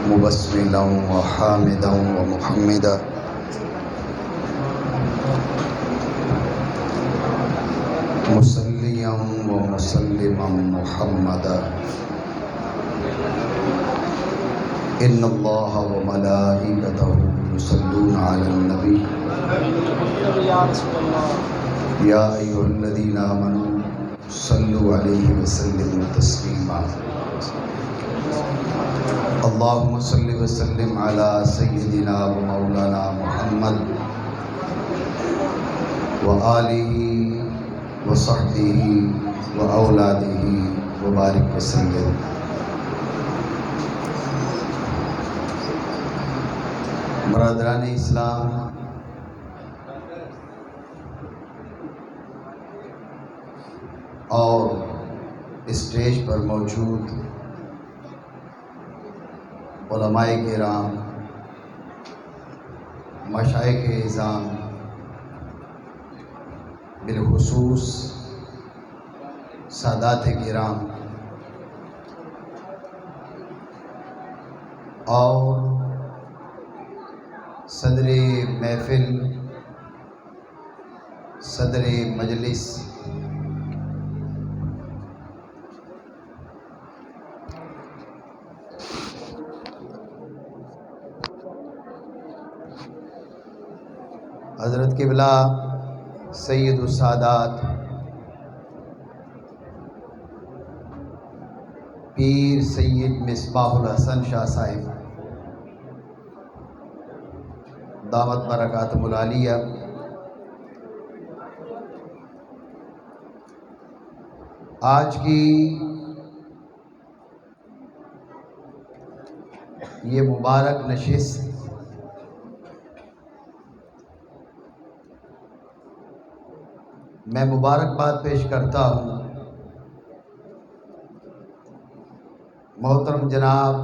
مبسملا وحامدا ومحمدا مصلیا ومسلما محمدا ان اللہ وملائکتہ یصلون علی النبی یا ایھا الذین آمنوا صلوا علیہ وسلموا تسلیما اللہم صل وسلم علی سیدنا و مولانا محمد وآلہ وصحبہ واولادہ وبارک وسلم۔ برادران اسلام، اور اسٹیج پر موجود علماء کرام، مشائخ اعظام، بالخصوص سادات کرام، اور صدر محفل، صدر مجلس، حضرت قبلہ سید السادات پیر سید مصباح الحسن شاہ صاحب دامت برکاتہم العالیہ، آج کی یہ مبارک نشست میں مبارکباد پیش کرتا ہوں محترم جناب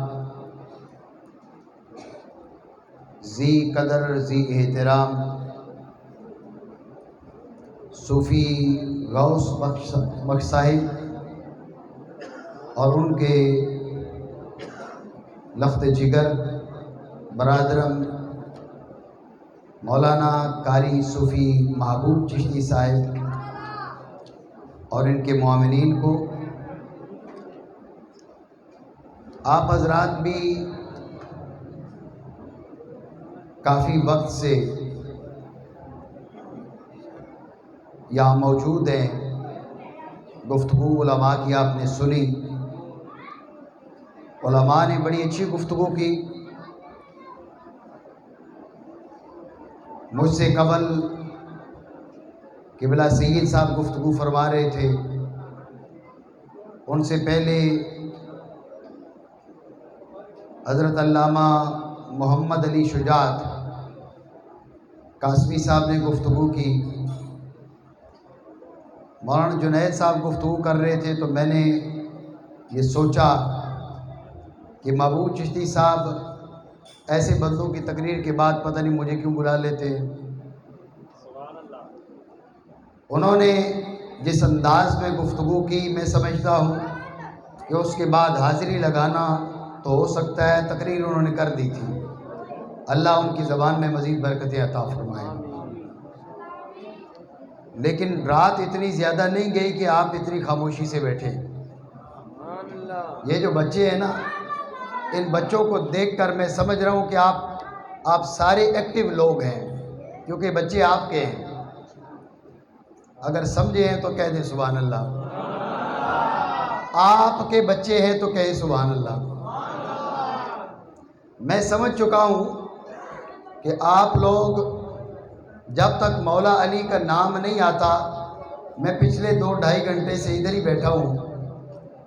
ذی قدر ذی احترام صوفی غوث بخش صاحب اور ان کے لخت جگر برادرم مولانا قاری صوفی محبوب چشتی صاحب اور ان کے معاونین کو، آپ حضرات بھی کافی وقت سے یہاں موجود ہیں، گفتگو علماء کی آپ نے سنی، علماء نے بڑی اچھی گفتگو کی۔ مجھ سے قبل قبلہ سید صاحب گفتگو فرما رہے تھے، ان سے پہلے حضرت علامہ محمد علی شجاعت قاسمی صاحب نے گفتگو کی، مولانا جنید صاحب گفتگو کر رہے تھے، تو میں نے یہ سوچا کہ محبوب چشتی صاحب ایسے بندوں کی تقریر کے بعد پتہ نہیں مجھے کیوں بلا لیتے ہیں۔ انہوں نے جس انداز میں گفتگو کی، میں سمجھتا ہوں کہ اس کے بعد حاضری لگانا تو ہو سکتا ہے تقریر انہوں نے کر دی تھی۔ اللہ ان کی زبان میں مزید برکتیں عطا فرمائے۔ لیکن رات اتنی زیادہ نہیں گئی کہ آپ اتنی خاموشی سے بیٹھے۔ یہ جو بچے ہیں نا، ان بچوں کو دیکھ کر میں سمجھ رہا ہوں کہ آپ سارے ایکٹیو لوگ ہیں، کیونکہ بچے آپ کے ہیں۔ اگر سمجھے ہیں تو کہہ دیں سبحان اللہ۔ آپ کے بچے ہیں تو کہیں سبحان اللہ۔ میں سمجھ چکا ہوں کہ آپ لوگ جب تک مولا علی کا نام نہیں آتا، میں پچھلے 2-2.5 گھنٹے سے ادھر ہی بیٹھا ہوں،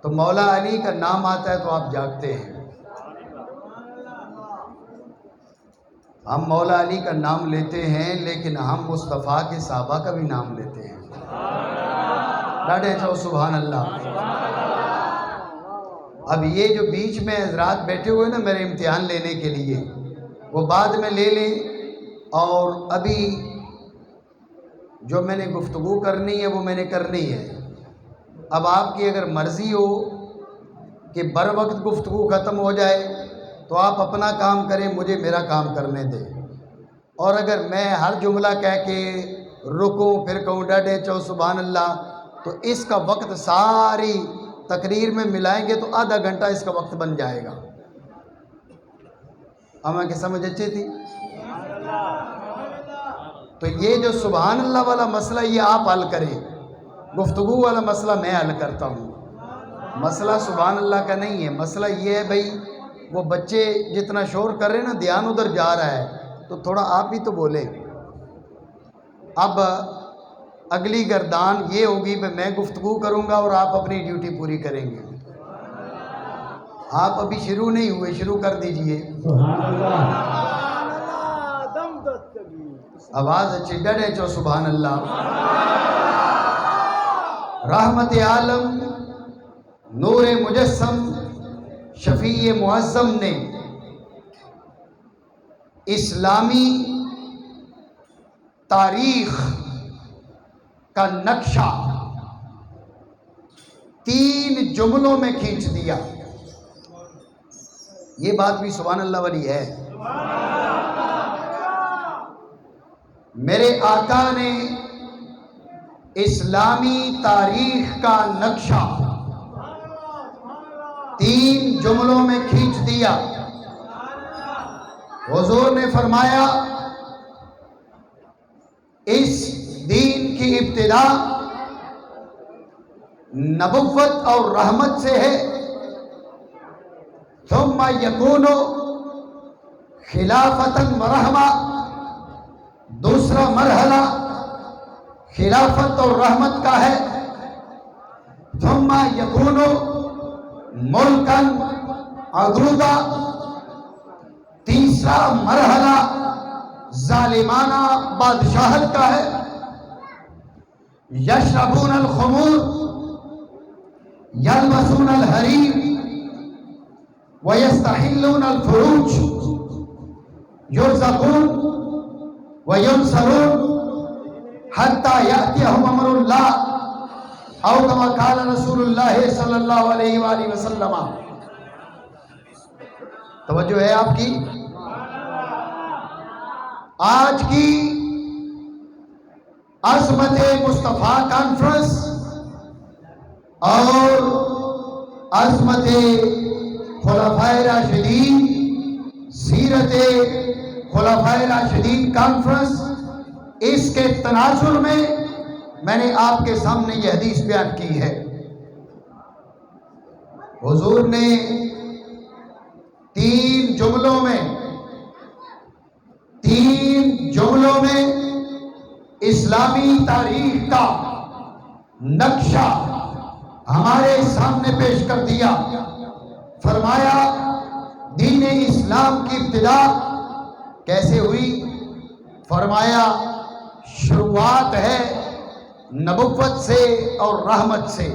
تو مولا علی کا نام آتا ہے تو آپ جاگتے ہیں۔ ہم مولا علی کا نام لیتے ہیں، لیکن ہم مصطفیٰ کے صحابہ کا بھی نام لیتے ہیں۔ ڈاڈے چاہو سبحان اللہ۔ اب یہ جو بیچ میں حضرات بیٹھے ہوئے نا میرے امتحان لینے کے لیے، وہ بعد میں لے لیں، اور ابھی جو میں نے گفتگو کرنی ہے وہ میں نے کرنی ہے۔ اب آپ کی اگر مرضی ہو کہ بر وقت گفتگو ختم ہو جائے تو آپ اپنا کام کریں، مجھے میرا کام کرنے دیں. اور اگر میں ہر جملہ کہہ کے رکوں پھر کہوں ڈاڈے چو سبحان اللہ، تو اس کا وقت ساری تقریر میں ملائیں گے تو آدھا گھنٹہ اس کا وقت بن جائے گا. ہمیں کہ سمجھ اچھی تھی؟ تو یہ جو سبحان اللہ والا مسئلہ یہ آپ حل کریں، گفتگو والا مسئلہ میں حل کرتا ہوں. مسئلہ سبحان اللہ کا نہیں ہے، مسئلہ یہ ہے بھائی وہ بچے جتنا شور کر رہے ہیں نا، دھیان ادھر جا رہا ہے، تو تھوڑا آپ ہی تو بولے. اب اگلی گردان یہ ہوگی کہ میں گفتگو کروں گا اور آپ اپنی ڈیوٹی پوری کریں گے. آپ ابھی شروع نہیں ہوئے، شروع کر دیجئے. آواز اچھی ڈڑے چو سبحان اللہ. رحمت عالم نور مجسم شفیع معظم نے اسلامی تاریخ کا نقشہ 3 جملوں میں کھینچ دیا. یہ بات بھی سبحان اللہ والی ہے. میرے آقا نے اسلامی تاریخ کا نقشہ 3 جملوں میں کھینچ دیا. حضور نے فرمایا اس دین کی ابتدا نبوت اور رحمت سے ہے، ثم یکون خلافتا و رحمہ، دوسرا مرحلہ خلافت اور رحمت کا ہے، ثم یکون ملکا عضوضا، تیسرا مرحلہ ظالمانہ بادشاہت کا ہے، یشربون الخمور یلبسون الحریر ویستحلون الفروج یرزقون وینصرون حتی یأتیہم امر اللہ او کما قال رسول اللہ صلی اللہ علیہ وآلہ وسلم. توجہ ہے آپ کی؟ آج کی عظمت مصطفیٰ کانفرنس اور عظمت خلفائے راشدین، سیرت خلفائے راشدین کانفرنس، اس کے تناظر میں نے آپ کے سامنے یہ حدیث بیان کی ہے. حضور نے 3 جملوں میں اسلامی تاریخ کا نقشہ ہمارے سامنے پیش کر دیا. فرمایا دین اسلام کی ابتدا کیسے ہوئی؟ فرمایا شروعات ہے نبوت سے اور رحمت سے.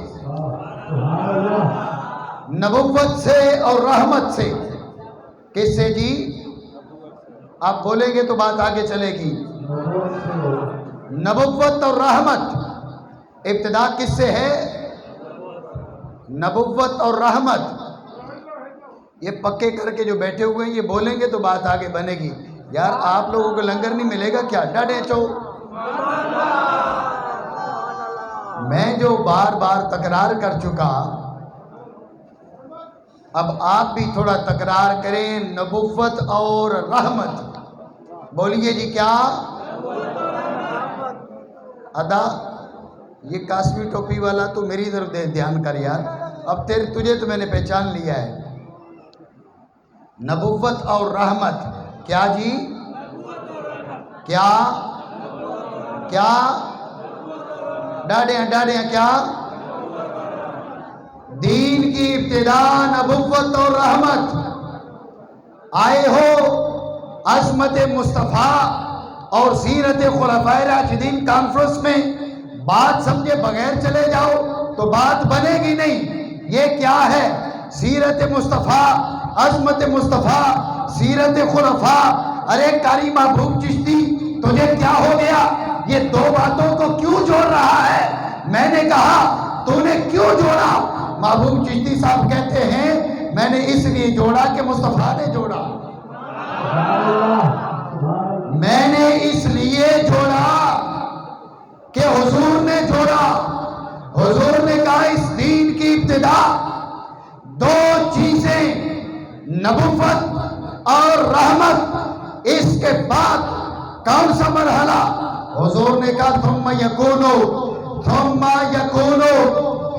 نبوت سے اور رحمت سے. کس سے جی؟ آپ بولیں گے تو بات آگے چلے گی. نبوت اور رحمت ابتدا کس سے ہے؟ نبوت اور رحمت. یہ پکے کر کے جو بیٹھے ہوئے ہیں یہ بولیں گے تو بات آگے بنے گی. یار آپ لوگوں کو لنگر نہیں ملے گا کیا؟ ڈاڈے چو. میں جو بار بار تکرار کر چکا، اب آپ بھی تھوڑا تکرار کریں. نبوت اور رحمت. بولیے جی کیا؟ ادا یہ کاسمی ٹوپی والا تو میری طرف دھیان کر یار. اب تجھے تو میں نے پہچان لیا ہے. نبوت اور رحمت کیا جی؟ کیا ڈاڑیاں کیا؟ دین کی ابتدا نبوت اور رحمت. آئے ہو عظمت مصطفیٰ اور سیرت خلفائے راشدین کانفرنس میں، بات سمجھے بغیر چلے جاؤ تو بات بنے گی نہیں. یہ کیا ہے؟ سیرت مصطفیٰ، عظمت مصطفیٰ، سیرت خلفاء. ارے قاری محبوب چشتی تجھے کیا ہو گیا؟ یہ 2 باتوں کو کیوں جوڑ رہا ہے؟ میں نے کہا تو نے کیوں جوڑا؟ محبوب چشتی صاحب کہتے ہیں میں نے اس لیے جوڑا کہ مصطفیٰ نے جوڑا، میں نے اس لیے جوڑا کہ حضور نے جوڑا۔ حضور نے کہا اس دین کی ابتدا دو چیزیں، نبوت اور رحمت، اس کے بعد کون سا مرحلہ؟ حضور نے کہا ثم یکونو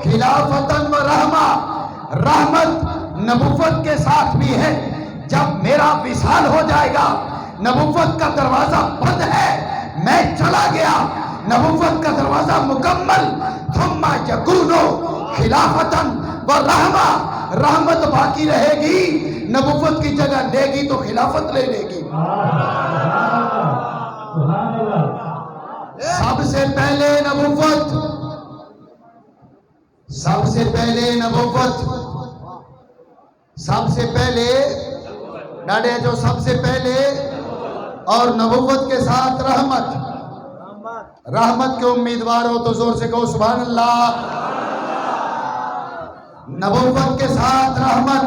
خلافتاً و رحمہ، رحمت نبوت کے ساتھ بھی ہے۔ جب میرا وصال ہو جائے گا، نبوت کا دروازہ بند ہے، میں چلا گیا، نبوت کا دروازہ مکمل، ثم یکونو خلافتاً و رحمہ، رحمت باقی رہے گی، نبوت کی جگہ لے گی تو خلافت لے لے گی۔ سب سے پہلے نبوت، سب سے پہلے نبوت، سب سے پہلے ڈاڈے جو سب سے پہلے، اور نبوت کے ساتھ رحمت۔ رحمت کے امیدوار ہو تو زور سے کہو سبحان اللہ۔ نبوت کے ساتھ رحمت،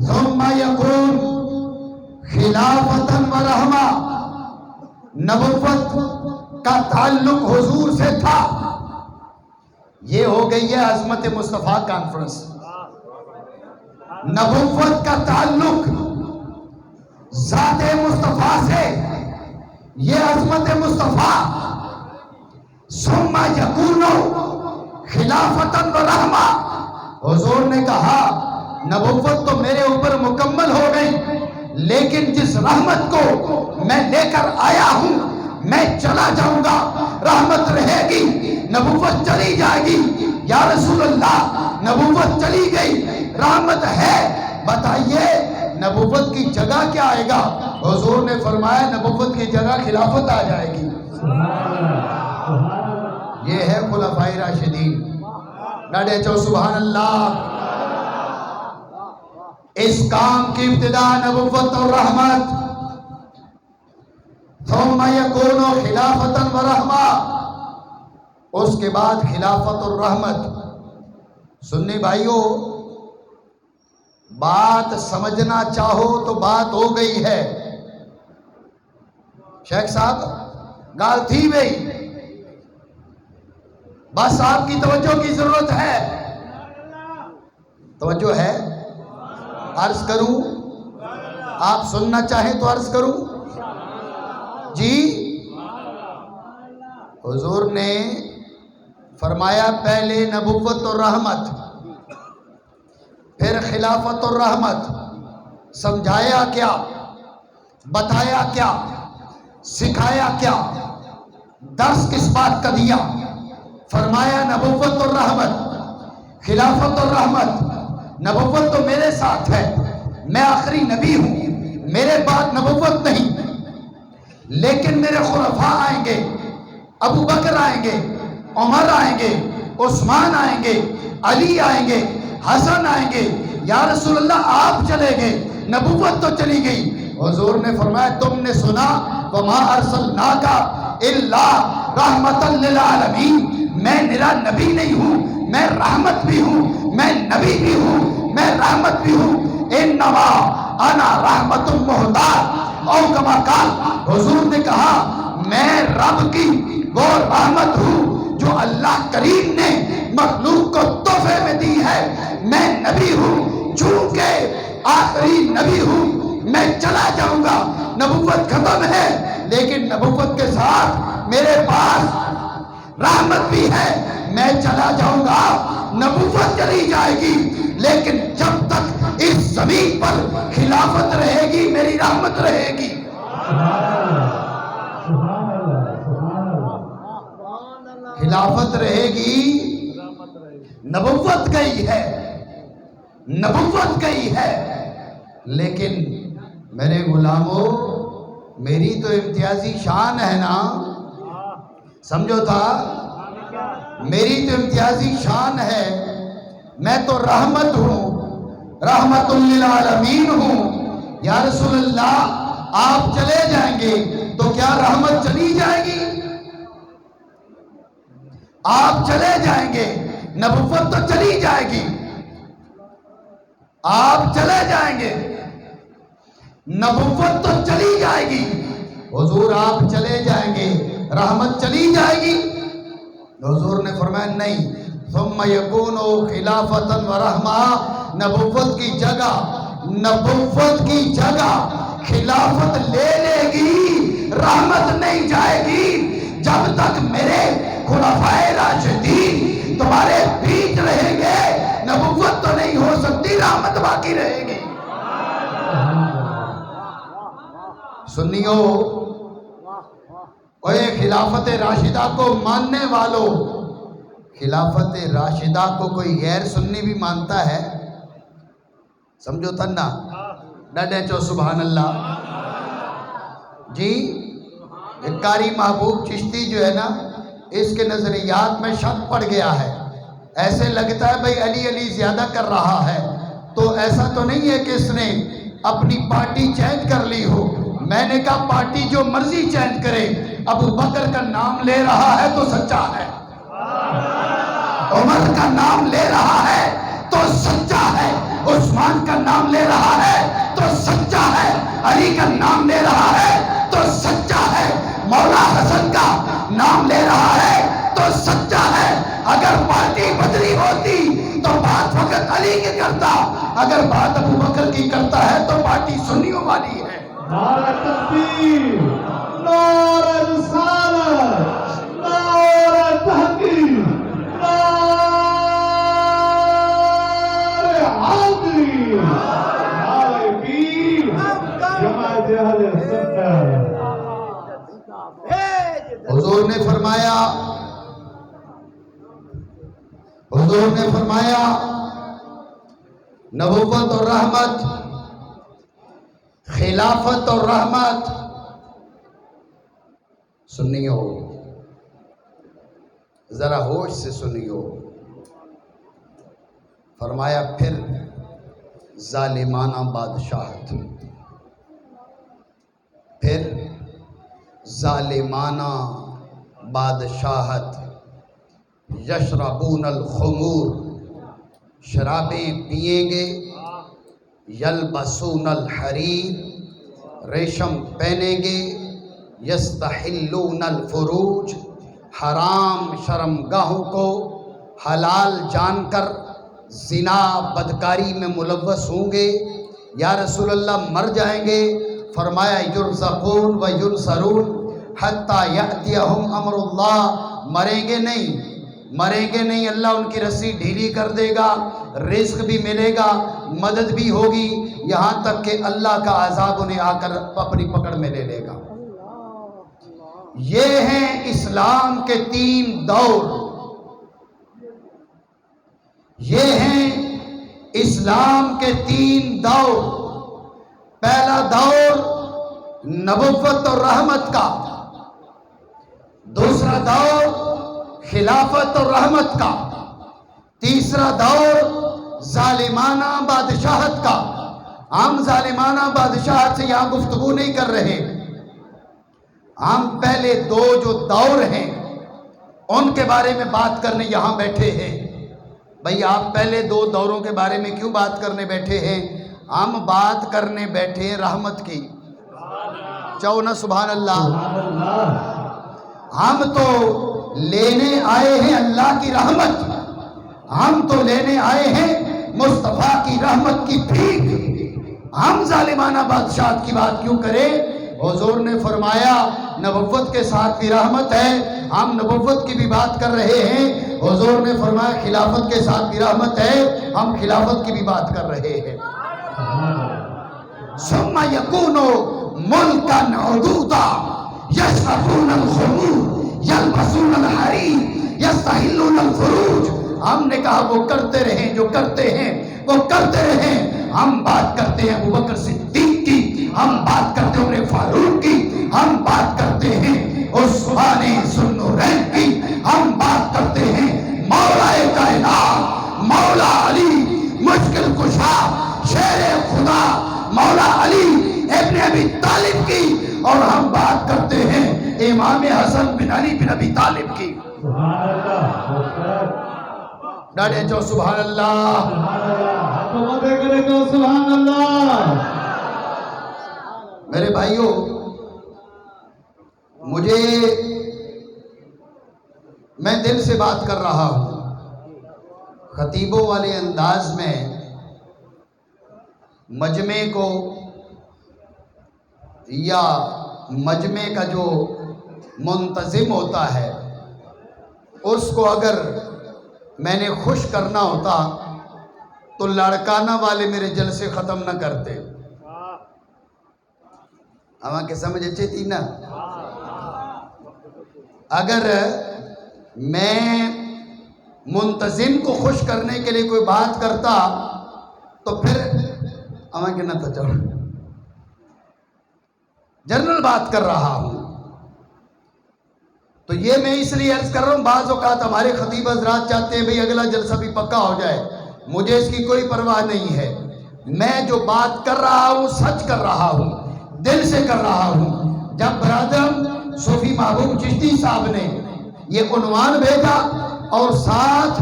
ثم یکون خلافتاً و رحمہ، نبوت کا تعلق حضور سے تھا۔ یہ ہو گئی ہے عظمت مصطفیٰ کانفرنس۔ نبوت کا تعلق ذات مصطفیٰ سے، یہ عظمت مصطفیٰ۔ ثم یکون خلافتاً و رحمہ، حضور نے کہا نبوت تو میرے اوپر مکمل ہو گئی، لیکن جس رحمت کو میں لے کر آیا ہوں میں چلا جاؤں گا، رحمت رہے گی، نبوت چلی جائے گی۔ یا رسول اللہ نبوت چلی گئی، رحمت ہے، بتائیے نبوت کی جگہ کیا آئے گا؟ حضور نے فرمایا نبوت کی جگہ خلافت آ جائے گی۔ یہ ہے خلفائے راشدین۔ ڈاڈے چو سبحان اللہ۔ اس کام کی ابتدا نبوت اور رحمت، ثم یکون خلافتاً و رحمہ، اس کے بعد خلافت اور رحمت۔ سننے بھائیو، بات سمجھنا چاہو تو بات ہو گئی ہے۔ شیخ صاحب گال تھی گئی، بس آپ کی توجہ کی ضرورت ہے۔ توجہ ہے؟ عرض کروں؟ آپ سننا چاہیں تو عرض کروں؟ جی، حضور نے فرمایا پہلے نبوت اور رحمت، پھر خلافت اور رحمت۔ سمجھایا کیا؟ بتایا کیا؟ سکھایا کیا؟ درس کس بات کا دیا؟ فرمایا نبوت اور رحمت، خلافت اور رحمت۔ نبوت تو میرے ساتھ ہے، میں آخری نبی ہوں، میرے بعد نبوت نہیں، لیکن میرے خلفاء آئیں گے، ابو بکر آئیں گے، عمر آئیں گے، عثمان آئیں گے، علی آئیں گے، حسن آئیں گے۔ یا رسول اللہ آپ چلے گئے، نبوت تو چلی گئی۔ حضور نے فرمایا تم نے سنا وما ارسلناک الا رحمتا للعالمین، میں نرا نبی نہیں ہوں، میں رحمت بھی ہوں، میں نبی بھی ہوں، میں رحمت بھی ہوں۔ انما انا رحمت مہدار، او کما قال، حضور نے کہا میں رب کی وہ رحمت ہوں جو اللہ کریم نے مخلوق کو تحفے میں دی ہے۔ میں نبی ہوں، چونکہ آخری نبی ہوں، میں چلا جاؤں گا، نبوت ختم ہے، لیکن نبوت کے ساتھ میرے پاس رحمت بھی ہے۔ میں چلا جاؤں گا، نبوت چلی جائے گی، لیکن جب تک اس زمین پر خلافت رہے گی میری رحمت رہے گی۔ خلافت رہے گی، نبوت گئی ہے، نبوت گئی ہے، لیکن میرے غلاموں میری تو امتیازی شان ہے نا، سمجھو تھا، میری تو امتیازی شان ہے، میں تو رحمت ہوں، رحمت للعالمین ہوں۔ یا رسول اللہ آپ چلے جائیں گے تو کیا رحمت چلی جائے گی؟ آپ چلے جائیں گے، نبوت تو چلی جائے گی۔ آپ چلے جائیں گے، نبوت تو چلی جائے گی، حضور آپ چلے جائیں گے، رحمت چلی جائے گی؟ حضور نے فرمایا نہیں، ثم یکون خلافتا و رحمہ، نبوت کی جگہ خلافت لے لے گی، رحمت نہیں جائے گی جب تک میرے خلفائے راشدین تمہارے بیچ رہیں گے، نبوت تو نہیں ہو سکتی، رحمت باقی رہے گی۔ سنیو، اے خلافت راشدہ کو ماننے والوں، خلافت راشدہ کو کوئی غیر سنی بھی مانتا ہے؟ سمجھو تنہ ڈڈے چو سبحان اللہ جی۔ ایک قاری محبوب چشتی جو ہے نا، اس کے نظریات میں شک پڑ گیا ہے، ایسے لگتا ہے بھئی علی علی زیادہ کر رہا ہے، تو ایسا تو نہیں ہے کہ اس نے اپنی پارٹی چینج کر لی ہو۔ میں نے کہا پارٹی جو مرضی چینج کرے، ابو بکر کا نام لے رہا ہے تو سچا ہے، عمر کا نام لے رہا ہے تو سچا ہے، عثمان کا نام لے رہا ہے تو سچا ہے، علی کا نام لے رہا ہے تو سچا ہے، مولا حسن کا نام لے رہا ہے تو سچا ہے۔ اگر پارٹی بدلی ہوتی تو بات فقط علی کی کرتا، اگر بات ابو بکر کی کرتا ہے تو پارٹی سنیوں والی ہے۔ نعرہ تکبیر، نعرہ رسالت، نعرہ تحقیق، نعرہ حیدری، نعرہ پیر، جماعت اہل سنت۔ حضور نے فرمایا نبوت اور رحمت، خلافت اور رحمت، سنیو ذرا ہوش سے سنیو، فرمایا پھر ظالمانہ بادشاہت، پھر ظالمانہ بادشاہت، یشربون الخمور، شرابیں پیئیں گے، یلبسون الحریر، ریشم پہنیں گے، یستحلون الفروج، حرام شرمگاہوں کو حلال جان کر زنا بدکاری میں ملوث ہوں گے۔ یا رسول اللہ مر جائیں گے؟ فرمایا یرزقون و ینصرون حتی یأتیہم امر اللہ، مریں گے نہیں، اللہ ان کی رسی ڈھیلی کر دے گا، رزق بھی ملے گا، مدد بھی ہوگی، یہاں تک کہ اللہ کا عذاب انہیں آ کر اپنی پکڑ میں لے لے گا۔ یہ ہیں اسلام کے 3 دور، یہ ہیں اسلام کے 3 دور۔ پہلا دور نبوت اور رحمت کا، دوسرا دور خلافت اور رحمت کا، تیسرا دور ظالمانہ بادشاہت کا۔ ہم ظالمانہ بادشاہت سے یہاں گفتگو نہیں کر رہے، ہم پہلے 2 جو دور ہیں ان کے بارے میں بات کرنے یہاں بیٹھے ہیں۔ بھئی آپ پہلے 2 دوروں کے بارے میں کیوں بات کرنے بیٹھے ہیں؟ ہم بات کرنے بیٹھے ہیں رحمت کی، چاہو نا سبحان اللہ۔ ہم تو لینے آئے ہیں اللہ کی رحمت، ہم تو لینے آئے ہیں مصطفیٰ کی رحمت کی بھیک۔ ہم ظالمانہ بادشاہت کی بات کیوں کریں؟ حضور نے فرمایا نبوت کے ساتھ بھی رحمت ہے، ہم نبوت کی بھی بات کر رہے ہیں۔ حضور نے فرمایا خلافت کے ساتھ بھی رحمت ہے، ہم خلافت کی بھی بات کر رہے ہیں۔ ثم یکون ملکا عدودا یشربون الخمور یلبسون الحریر یستحلون الفروج۔ ہم نے کہا وہ کرتے رہیں جو کرتے ہیں، وہ کرتے رہیں۔ ہم بات کرتے ہیں ابوبکر صدیق کی، ہم بات کرتے ہیں عمر فاروق کی، ہم بات کرتے ہیں عثمان ذو النورین کی، ہم بات کرتے ہیں مولا کائنات مولا علی مشکل کشا شیر خدا مولا علی ابن ابی طالب کی، اور ہم بات کرتے ہیں امام حسن بن علی بن ابی طالب کی۔ سبحان اللہ، ڈاڑے جو سبحان اللہ۔ سبحان اللہ۔ آپ مدد کرے تو سبحان اللہ. میرے بھائیوں، میں دل سے بات کر رہا ہوں. خطیبوں والے انداز میں مجمع کو یا مجمع کا جو منتظم ہوتا ہے اس کو اگر میں نے خوش کرنا ہوتا تو لڑکانہ والے میرے جلسے ختم نہ کرتے. ہماں کے سمجھ اچھی تھی نا. اگر میں منتظم کو خوش کرنے کے لیے کوئی بات کرتا تو پھر ہماں کے نہ تھا. چلو جنرل بات کر رہا ہوں. تو یہ میں اس لیے عرض کر رہا ہوں، بعض اوقات ہمارے خطیب حضرات چاہتے ہیں بھئی اگلا جلسہ بھی پکا ہو جائے. مجھے اس کی کوئی پرواہ نہیں ہے. میں جو بات کر رہا ہوں سچ کر رہا ہوں، دل سے کر رہا ہوں. جب برادر صوفی محبوب چشتی صاحب نے یہ عنوان بھیجا اور ساتھ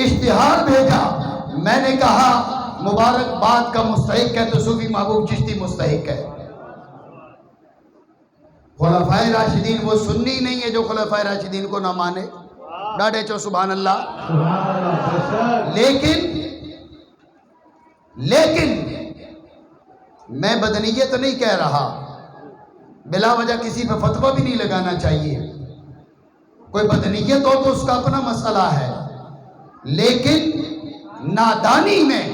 اشتہار بھیجا، میں نے کہا مبارکباد کا مستحق ہے تو صوفی محبوب چشتی مستحق ہے. خلفائے راشدین وہ سنی نہیں ہے جو خلفائے راشدین کو نہ مانے. ڈاڈے چو سبحان اللہ. لیکن میں بدنیت نہیں کہہ رہا. بلا وجہ کسی پہ فتویٰ بھی نہیں لگانا چاہیے. کوئی بدنیت ہو تو اس کا اپنا مسئلہ ہے، لیکن نادانی میں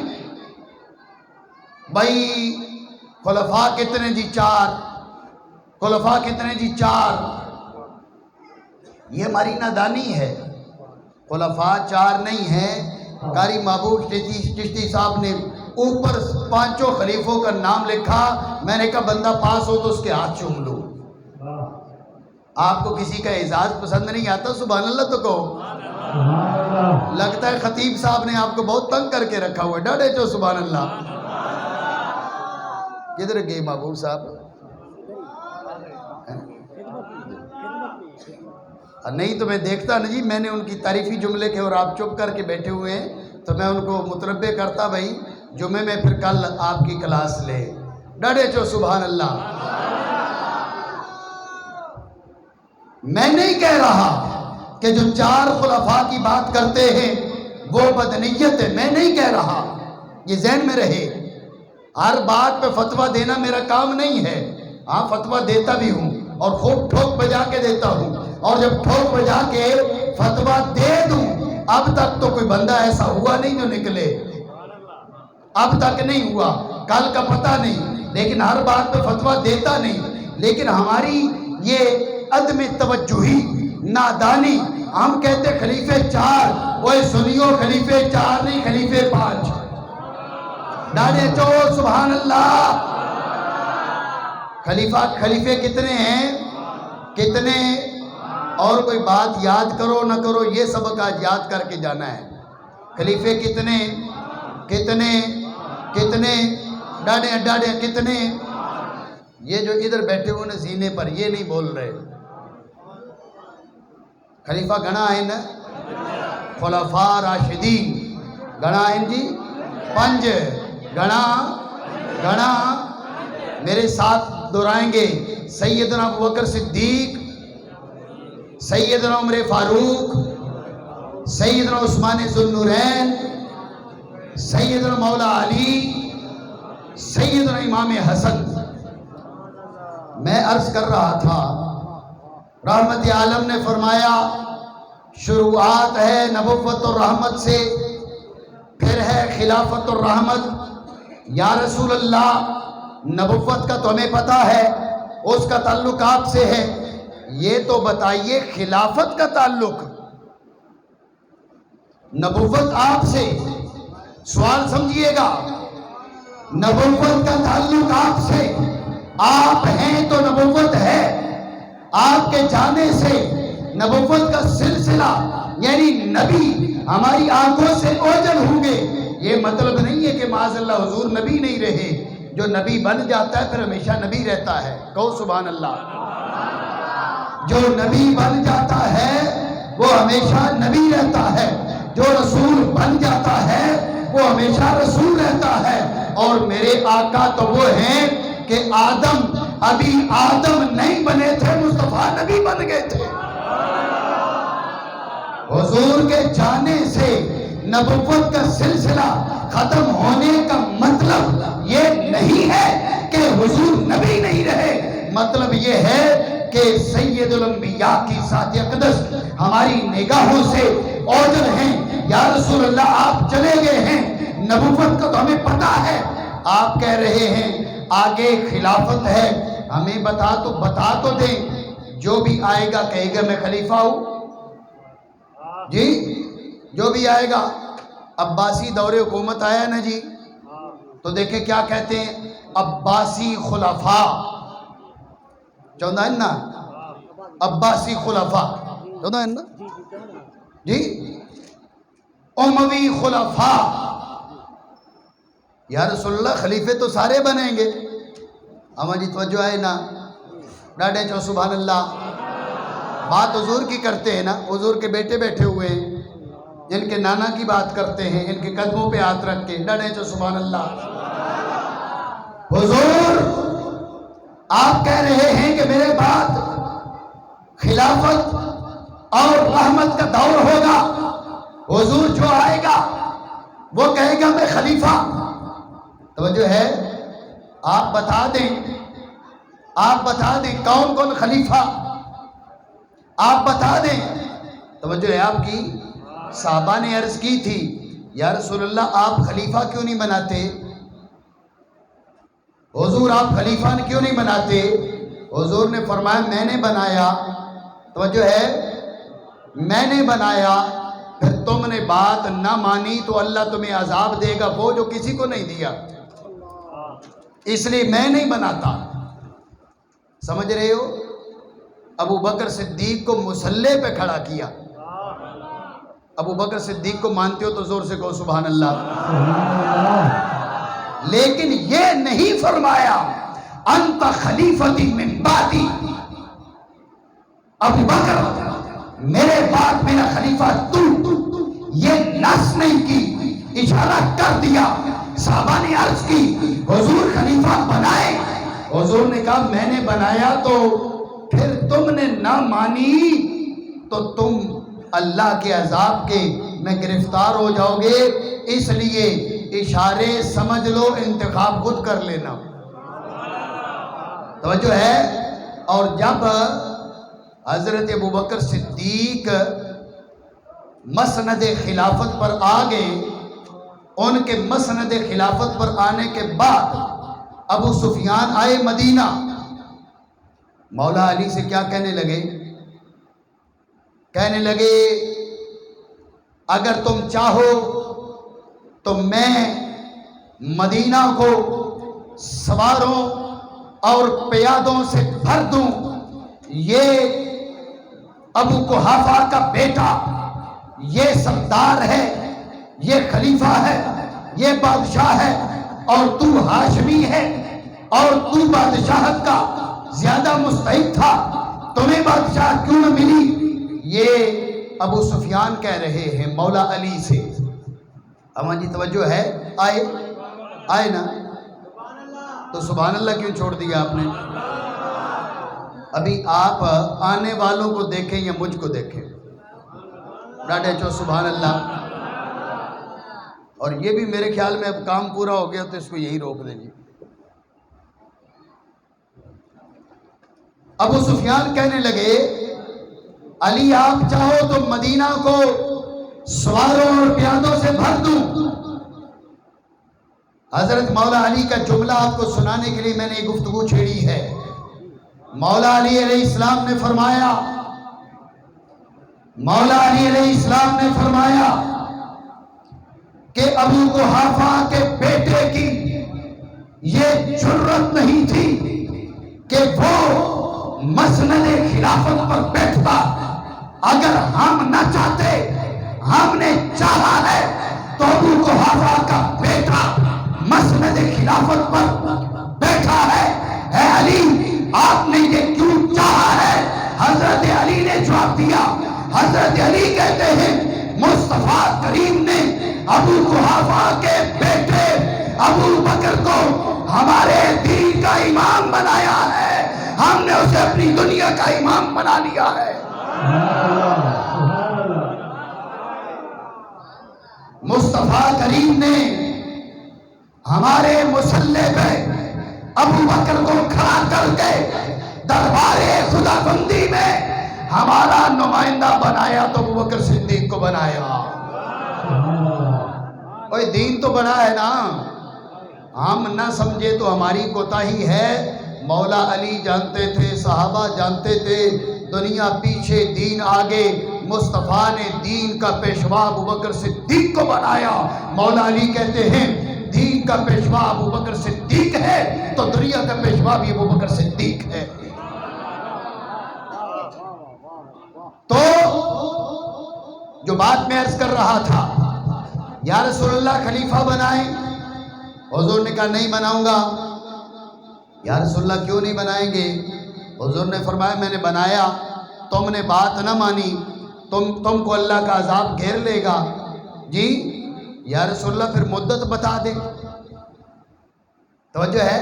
بھائی خلفاء کتنے جی؟ 4. خلفاء کتنے جی؟ 4. یہ ہماری نادانی ہے. خلفاء 4 نہیں ہیں. قاری محبوب چشتی صاحب نے اوپر 5 خلیفوں کا نام لکھا. میں نے کہا بندہ پاس ہو تو اس کے ہاتھ چوم لو. آپ کو کسی کا اعزاز پسند نہیں آتا؟ سبحان اللہ تو کہو. لگتا ہے خطیب صاحب نے آپ کو بہت تنگ کر کے رکھا ہوا ہے. ڈاڈے چو سبحان اللہ. کدھر گئے محبوب صاحب؟ نہیں تو میں دیکھتا نا جی، میں نے ان کی تعریفی جملے کے اور آپ چپ کر کے بیٹھے ہوئے ہیں تو میں ان کو متنبہ کرتا بھائی جمعے میں پھر کل آپ کی کلاس لے. ڈاڈے چو سبحان اللہ. میں نہیں کہہ رہا کہ جو 4 خلفاء کی بات کرتے ہیں وہ بدنیت ہے. میں نہیں کہہ رہا. یہ ذہن میں رہے. ہر بات پہ فتویٰ دینا میرا کام نہیں ہے. ہاں فتویٰ دیتا بھی ہوں اور خوب ٹھوک بجا کے دیتا ہوں. اور جب ٹھوک بجا کے فتویٰ دے دوں، اب تک تو کوئی بندہ ایسا ہوا نہیں جو نکلے. اب تک نہیں ہوا، کل کا پتہ نہیں. لیکن ہر بات پہ فتویٰ دیتا نہیں. لیکن ہماری یہ عدم توجہی، نادانی. ہم کہتے خلیفے 4، وہ سنیو خلیفے 4 نہیں، خلیفے 5. ڈاڈے چو سبحان اللہ. خلیفے کتنے ہیں؟ کتنے؟ اور کوئی بات یاد کرو نہ کرو، یہ سبق آج یاد کر کے جانا ہے. خلیفے کتنے؟ کتنے؟ کتنے؟ ڈاڈے کتنے؟ یہ جو ادھر بیٹھے ہوئے نا سینے پر، یہ نہیں بول رہے. خلیفہ گنا ہے نا؟ خلفاء راشدین گنا ہے جی؟ 5. گنا میرے ساتھ دہرائیں گے. سیدنا ابوبکر صدیق، سیدنا عمر فاروق، سیدنا عثمان ذو النورین، سیدنا مولا علی، سیدنا امام حسن. میں عرض کر رہا تھا رحمت عالم نے فرمایا شروعات ہے نبوت اور رحمت سے، پھر ہے خلافت اور رحمت. یا رسول اللہ نبوت کا تو ہمیں پتہ ہے، اس کا تعلق آپ سے ہے. یہ تو بتائیے خلافت کا تعلق نبوت آپ سے. سوال سمجھیے گا، نبوت کا تعلق آپ سے. آپ ہیں تو نبوت ہے. آپ کے جانے سے نبوت کا سلسلہ یعنی نبی ہماری آنکھوں سے اوجل ہوں گے. یہ مطلب نہیں ہے کہ معاذ اللہ حضور نبی نہیں رہے. جو نبی بن جاتا ہے پھر ہمیشہ نبی رہتا ہے. کہو سبحان اللہ. جو نبی بن جاتا ہے وہ ہمیشہ نبی رہتا ہے. جو رسول بن جاتا ہے وہ ہمیشہ رسول رہتا ہے، اور میرے آقا تو وہ ہیں کہ ابھی آدم نہیں بنے تھے، مصطفیٰ نبی بن گئے تھے۔ حضور کے جانے سے نبوت کا سلسلہ ختم ہونے کا مطلب یہ نہیں ہے کہ حضور نبی نہیں رہے، مطلب یہ ہے کہ سید الانبیاء کی ذات اقدس ہماری نگاہوں سے اوجھل ہیں۔ یا رسول اللہ آپ چلے گئے ہیں، نبوت کا تو ہمیں پتا ہے، آپ کہہ رہے ہیں آگے خلافت ہے، ہمیں بتا تو دیں، جو بھی آئے گا کہے گا میں خلیفہ ہوں، جی جو بھی آئے گا۔ عباسی دور حکومت آیا نا جی، تو دیکھیں کیا کہتے ہیں، عباسی خلفاء چاہتا ہے نا، عباسی خلفاء چاہتا ہے نا جی، اموی خلفاء۔ یا رسول اللہ خلیفے تو سارے بنیں گے، اما جی توجہ ہے نا، ڈاڈے چو سبحان اللہ۔ بات حضور کی کرتے ہیں نا، حضور کے بیٹے بیٹھے ہوئے ہیں، جن کے نانا کی بات کرتے ہیں، ان کے قدموں پہ ہاتھ رکھ کے، ڈاڈے چو سبحان اللہ۔ حضور آپ کہہ رہے ہیں کہ میرے بعد خلافت اور رحمت کا دور ہوگا، حضور جو آئے گا وہ کہے گا میں خلیفہ۔ توجہ ہے، آپ بتا دیں کون کون خلیفہ، آپ بتا دیں۔ توجہ ہے آپ کی، صحابہ نے عرض کی تھی یا رسول اللہ آپ خلیفہ کیوں نہیں بناتے، حضور آپ خلیفہ کیوں نہیں بناتے؟ حضور نے فرمایا میں نے بنایا، توجہ ہے، میں نے بنایا، پھر تم نے بات نہ مانی تو اللہ تمہیں عذاب دے گا وہ جو کسی کو نہیں دیا، اس لیے میں نہیں بناتا۔ سمجھ رہے ہو؟ ابو بکر صدیق کو مسلح پہ کھڑا کیا۔ ابو بکر صدیق کو مانتے ہو تو زور سے کہو سبحان اللہ۔ لیکن یہ نہیں فرمایا انت خلیفتی من بعدی، ابو بکر میرے بعد میرا خلیفہ تو، یہ نص نہیں کی، اشارہ کر دیا۔ صحابہ نے عرض کی حضور خلیفہ بنائے، حضور نے کہا میں نے بنایا تو پھر تم نے نہ مانی تو تم اللہ کے عذاب کے میں گرفتار ہو جاؤ گے، اس لیے اشارے سمجھ لو، انتخاب خود کر لینا۔ توجہ ہے؟ اور جب حضرت ابوبکر صدیق مسند خلافت پر آ گئے، ان کے مسند خلافت پر آنے کے بعد ابو سفیان آئے مدینہ، مولا علی سے کیا کہنے لگے اگر تم چاہو تو میں مدینہ کو سواروں اور پیادوں سے بھر دوں، یہ ابو قحافہ کا بیٹا، یہ سردار ہے، یہ خلیفہ ہے، یہ بادشاہ ہے، اور تو ہاشمی ہے، اور تو بادشاہت کا زیادہ مستحق تھا، تمہیں بادشاہ کیوں نہ ملی؟ یہ ابو سفیان کہہ رہے ہیں مولا علی سے۔ اما جی توجہ ہے؟ آئے نا، تو سبحان اللہ کیوں چھوڑ دیا آپ نے؟ ابھی آپ آنے والوں کو دیکھیں یا مجھ کو دیکھیں، ڈاڈے چو سبحان اللہ۔ اور یہ بھی میرے خیال میں اب کام پورا ہو گیا تو اس کو یہی روک دیں جی۔ ابو سفیان کہنے لگے علی آپ چاہو تو مدینہ کو سواروں اور پیادوں سے بھر دوں۔ حضرت مولا علی کا جملہ آپ کو سنانے کے لیے میں نے یہ گفتگو چھیڑی ہے۔ مولا علی علیہ السلام نے فرمایا کہ ابو قحافہ کے بیٹے کی یہ جرت نہیں تھی کہ وہ مسند خلافت پر بیٹھتا، اگر ہم نہ چاہتے، ہم نے چاہا ہے تو ابو قحافہ کا بیٹا مسند خلافت پر بیٹھا ہے۔ اے علی آپ نے یہ کیوں چاہا ہے؟ حضرت علی نے جواب دیا، حضرت علی کہتے ہیں مصطفیٰ کریم نے ابو ابو قحافہ کے بیٹے ابو بکر کو ہمارے دین کا امام بنایا ہے، ہم نے اسے اپنی دنیا کا امام بنا لیا ہے۔ مصطفیٰ کریم نے ہمارے مصلی پہ ابو بکر کو کھڑا کر کے دربار خدا بندی میں ہمارا نمائندہ بنایا، تو ابو بکر صدیق کو بنایا۔ اوہ دین تو بڑا ہے نا، ہم نہ سمجھے تو ہماری کوتاہی ہے۔ مولا علی جانتے تھے، صحابہ جانتے تھے، دنیا پیچھے دین آگے، مصطفیٰ نے دین کا پیشوا ابو بکر صدیق کو بنایا۔ مولا علی کہتے ہیں دین کا پیشوا ابو بکر صدیق ہے تو دنیا کا پیشوا بھی ابو بکر صدیق ہے۔ تو جو بات میں عرض کر رہا تھا، یا رسول اللہ خلیفہ بنائیں، حضور نے کہا نہیں بناؤں گا۔ یا رسول اللہ کیوں نہیں بنائیں گے؟ حضور نے فرمایا میں نے بنایا، تم نے بات نہ مانی، تم کو اللہ کا عذاب گھیر لے گا۔ جی یا رسول اللہ پھر مدت بتا دے، توجہ ہے،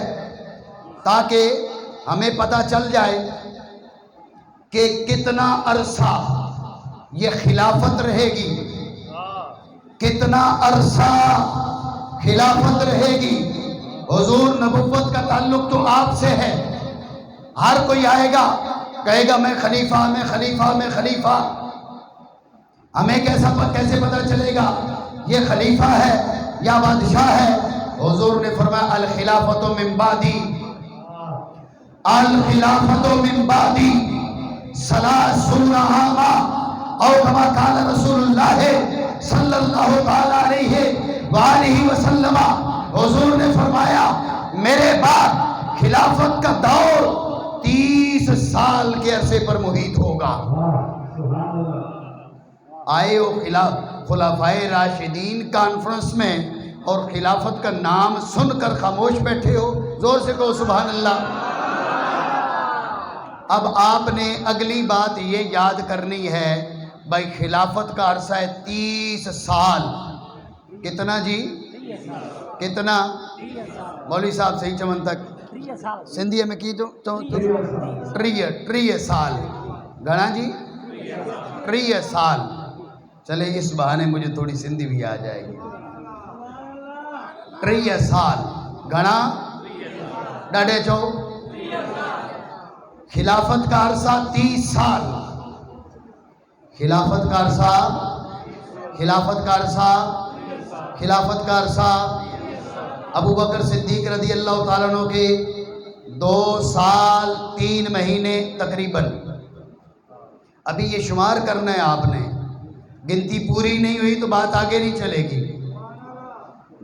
تاکہ ہمیں پتہ چل جائے کہ کتنا عرصہ یہ خلافت رہے گی، کتنا عرصہ خلافت رہے گی۔ حضور نبوت کا تعلق تو آپ سے ہے، ہر کوئی آئے گا کہے گا میں خلیفہ، میں خلیفہ، میں خلیفہ۔ ہمیں کیسے پتہ چلے گا یہ خلیفہ ہے یا بادشاہ ہے؟ حضور نے فرمایا الخلافۃ من بعدی، الخلافۃ من بعدی ثلاثون عاما، او کما قال رسول اللہ صلی اللہ تعالی علیہ وآلہ وسلم۔ حضور نے فرمایا میرے بعد خلافت کا دور 30 سال کے عرصے پر محیط ہوگا۔ آئے ہو خلفائے راشدین کانفرنس میں اور خلافت کا نام سن کر خاموش بیٹھے ہو، زور سے کہو سبحان اللہ۔ اب آپ نے اگلی بات یہ یاد کرنی ہے، بھائی خلافت کا عرصہ ہے 30 سال۔ کتنا جی؟ کتنا؟ مولوی صاحب صحیح چمن تک سندھی میں کی تو 30 سال گھنا جی، 30 سال۔ چلے اس بہانے مجھے تھوڑی سندھی بھی آ جائے گی۔ 30 سال گھنا ڈاڈے چو، خلافت کا عرصہ 30 سال، خلافت کا عرصہ، خلافت کا عرصہ، خلافت کا عرصہ ابو بکر صدیق رضی اللہ تعالیٰ عنہ کے 2 سال 3 مہینے تقریباً۔ ابھی یہ شمار کرنا ہے آپ نے، گنتی پوری نہیں ہوئی تو بات آگے نہیں چلے گی۔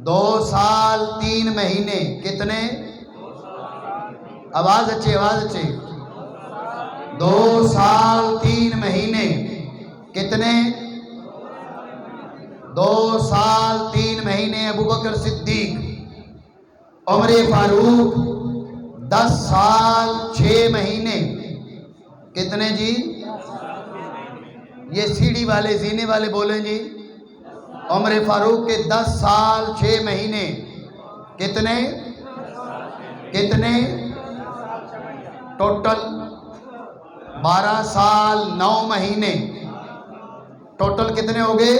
2 سال 3 مہینے کتنے؟ آواز اچھے، آواز اچھے۔ 2 سال 3 مہینے کتنے؟ 2 سال 3 مہینے ابو بکر صدیق۔ عمر فاروق 10 سال 6 مہینے کتنے جی؟ یہ سیڑھی والے زینے والے بولیں جی۔ عمر فاروق کے 10 سال 6 مہینے کتنے؟ کتنے ٹوٹل؟ 12 سال 9 مہینے۔ ٹوٹل کتنے ہو گئے؟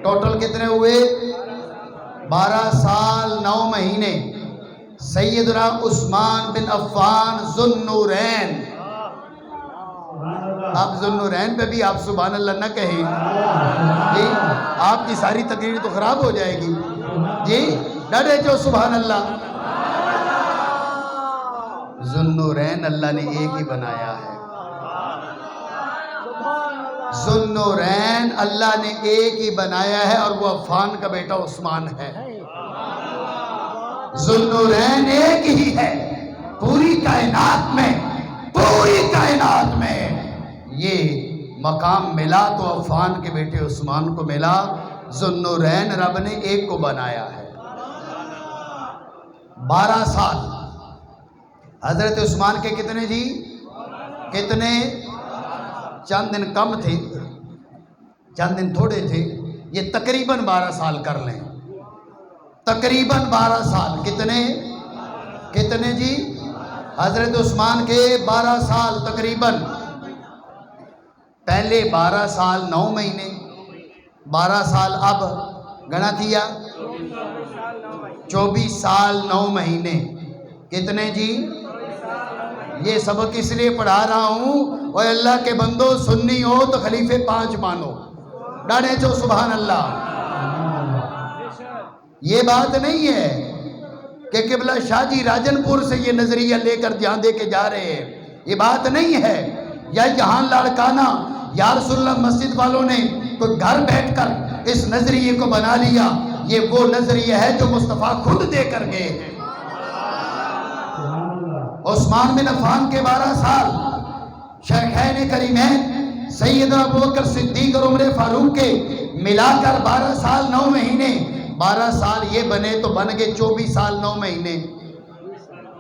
ٹوٹل کتنے ہوئے؟ 12 سال 9 مہینے۔ سیدنا عثمان بن عفان ذو النورین، آپ ذو النورین پہ بھی آپ سبحان اللہ نہ کہیں جی، آپ کی ساری تقریر تو خراب ہو جائے گی جی، ڈرے جو سبحان اللہ۔ ذو النورین اللہ نے ایک ہی بنایا ہے، ذو النورین اللہ نے ایک ہی بنایا ہے، اور وہ عفان کا بیٹا عثمان ہے۔ ذو النورین ایک ہی ہے پوری کائنات میں، پوری کائنات میں یہ مقام ملا تو عفان کے بیٹے عثمان کو ملا۔ ذو النورین رب نے ایک کو بنایا ہے۔ 12 سال حضرت عثمان کے کتنے جی؟ کتنے؟ چند دن کم تھے، چند دن تھوڑے تھے، یہ تقریباً 12 سال کر لیں، تقریباً 12 سال۔ کتنے جی؟ حضرت عثمان کے 12 سال تقریباً۔ پہلے 12 سال 9 مہینے، 12 سال اب گنا دیا 24 سال 9 مہینے۔ کتنے جی؟ یہ سبق اس لیے پڑھا رہا ہوں، اور اللہ کے بندو سنی ہو تو خلیفے 5 مانو، ڈاڑے جو سبحان اللہ۔ یہ بات نہیں ہے کہ قبلہ شاہ جی راجن پور سے یہ نظریہ لے کر دھیان دے کے جا رہے ہیں، یہ بات نہیں ہے۔ یا یہاں لاڑکانہ یا رسول اللہ مسجد والوں نے تو گھر بیٹھ کر اس نظریے کو بنا لیا، یہ وہ نظریہ ہے جو مصطفیٰ خود دے کر گئے ہیں۔ عثمان بن عفان کے 12 سال، شیخین کریمین سیدنا ابوبکر صدیق اور عمر فاروق کے ملا کر 12 سال 9 مہینے، 12 سال یہ بنے تو بن گئے 24 سال 9 مہینے۔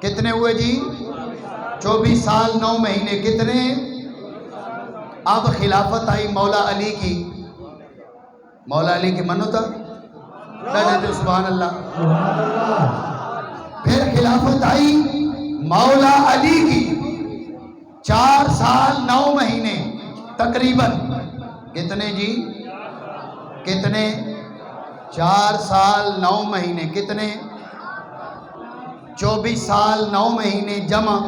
کتنے ہوئے جی؟ 24 سال 9 مہینے۔ کتنے؟ اب خلافت آئی مولا علی کی، مولا علی کی منو تھا، جو سبحان اللہ۔ پھر خلافت آئی مولا علی کی، 4 سال 9 مہینے تقریباً۔ کتنے جی؟ کتنے؟ 4 سال 9 مہینے۔ کتنے؟ 24 سال 9 مہینے جمع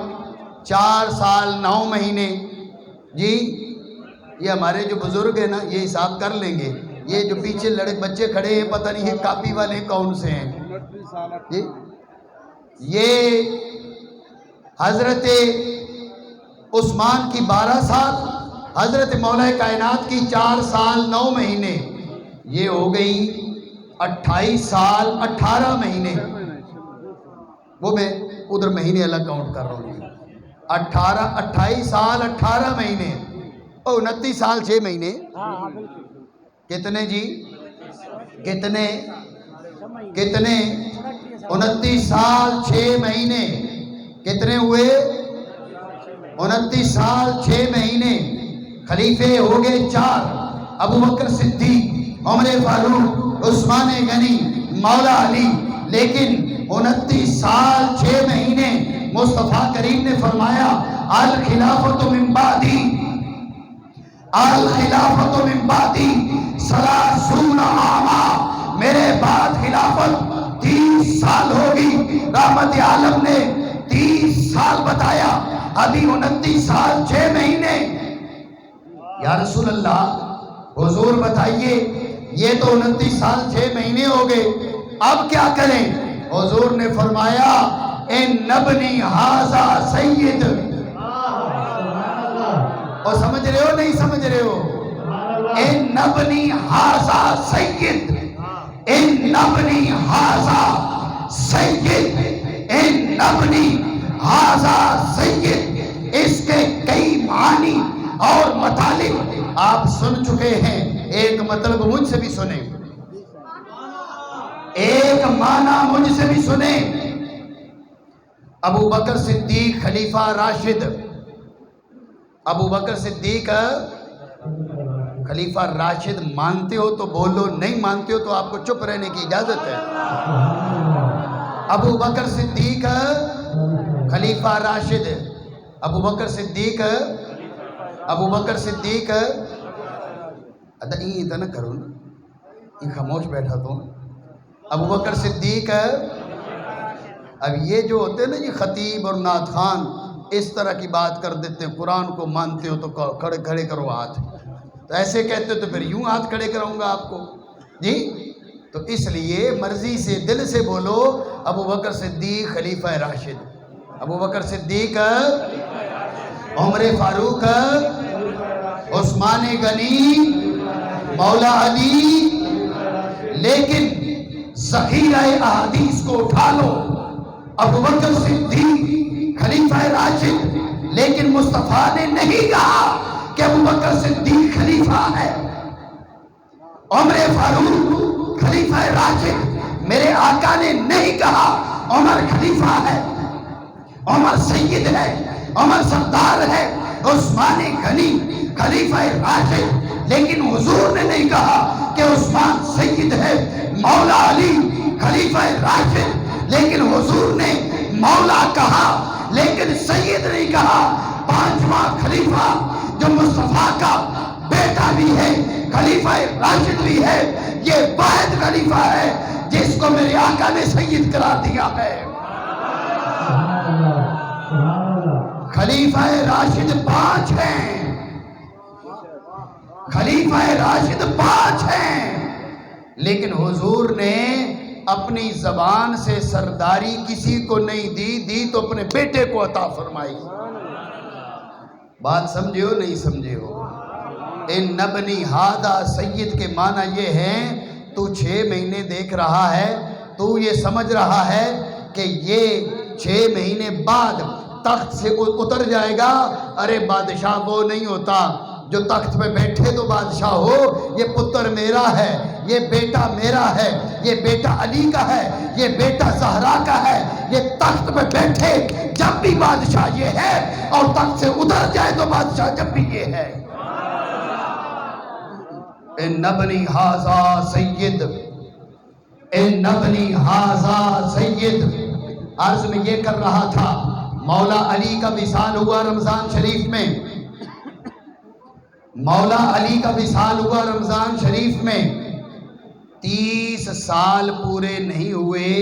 4 سال 9 مہینے جی۔ یہ ہمارے جو بزرگ ہیں نا یہ حساب کر لیں گے، یہ جو پیچھے لڑے بچے کھڑے ہیں پتہ نہیں یہ کاپی والے کون سے ہیں جی۔ یہ حضرت عثمان کی 12 سال، حضرت مولا کائنات کی 4 سال 9 مہینے، یہ ہو گئی 28 سال 18 مہینے۔ وہ میں ادھر مہینے الگ کاؤنٹ کر رہا ہوں، 28 سال 18 مہینے، 29 سال 6 مہینے۔ کتنے جی؟ کتنے؟ 29 سال 6 مہینے۔ کتنے ہوئے؟ 29 سال 6 مہینے۔ خلیفے ہو گئے 4، ابوبکر صدیق، عمر فاروق، عثمان غنی، مولا علی۔ لیکن 29 سال 6 مہینے مصطفیٰ کریم نے فرمایا الخلافت من بعدی، الخلافت من بعدی 30 عاما، میرے بعد خلافت 30 سال ہوگی۔ رحمت عالم نے 30 سال بتایا، ابھی 29 سال 6 مہینے۔ یا رسول اللہ حضور بتائیے یہ تو 29 سال 6 مہینے ہو گئے، اب کیا کریں؟ حضور نے فرمایا ان نبنی ہذا سید، اور سمجھ رہے ہو نہیں سمجھ رہے ہو؟ ان نبنی ہذا سید، ان نبنی ہذا سید، ان نبنی ہذا سید، اس کے کئی معنی اور مطالب آپ سن چکے ہیں، ایک مطلب مجھ سے بھی سنیں، ایک معنی مجھ سے بھی سنیں۔ ابو بکر صدیق خلیفہ راشد، ابو بکر صدیق خلیفہ راشد مانتے ہو تو بولو، نہیں مانتے ہو تو آپ کو چپ رہنے کی اجازت ہے۔ ابو بکر صدیق خلیفہ راشد، ابو بکر صدیق، ابو بکر صدیق، ادھر نہ کرو نا، یہ خاموش بیٹھا تو۔ ابو بکر صدیق، اب یہ جو ہوتے ہیں نا یہ خطیب اور نعت خان اس طرح کی بات کر دیتے ہیں، قرآن کو مانتے ہو تو کھڑے کرو ہاتھ، تو ایسے کہتے ہو تو پھر یوں ہاتھ کھڑے کراؤں گا آپ کو جی۔ تو اس لیے مرضی سے دل سے بولو ابو بکر صدیق خلیفہ راشد، ابو بکر صدیق، عمر فاروق، عثمان غنی، مولا علی۔ لیکن ذخیرہ احادیث کو اٹھا لو، ابو بکر صدیق خلیفہ راشد، لیکن مصطفیٰ نے نہیں کہا کہ ابو بکر صدیق خلیفہ ہے، عمر فاروق خلیفہ راشد، میرے آقا نے نہیں کہا عمر خلیفہ ہے، عمر سید ہے، عمر سردار ہے، عثمان غنی خلیفہ راشد، لیکن حضور نے نہیں کہا کہ عثمان سید ہے، مولا علی خلیفہ راشد، لیکن حضور نے مولا کہا لیکن سید نہیں کہا۔ پانچواں خلیفہ جو مصطفیٰ کا بیٹا بھی ہے، خلیفہ راشد بھی ہے، یہ واحد خلیفہ ہے جس کو میرے آقا نے سید قرار دیا ہے۔ خلیفہ راشد 5 ہیں، خلیفہ راشد 5 ہیں، لیکن حضور نے اپنی زبان سے سرداری کسی کو نہیں دی تو اپنے بیٹے کو عطا فرمائی۔ بات سمجھے ہو نہیں سمجھے ہو؟ ان نبنی ہادہ سید کے معنی یہ ہیں تو 6 مہینے دیکھ رہا ہے، تو یہ سمجھ رہا ہے کہ یہ 6 مہینے بعد تخت سے اتر جائے گا۔ ارے بادشاہ وہ نہیں ہوتا جو تخت پہ بیٹھے تو بادشاہ ہو، یہ پتر میرا ہے، یہ بیٹا میرا ہے، یہ بیٹا علی کا ہے، یہ بیٹا زہرا کا ہے، یہ تخت پہ بیٹھے جب بھی بادشاہ یہ ہے اور تخت سے اتر جائے تو بادشاہ جب بھی یہ ہے۔ ان نبنی ہازا سید، ان نبنی ہازا سید۔ عرض میں یہ کر رہا تھا، مولا علی کا وصال ہوا رمضان شریف میں، مولا علی کا وصال ہوا رمضان شریف میں۔ 30 سال پورے نہیں ہوئے،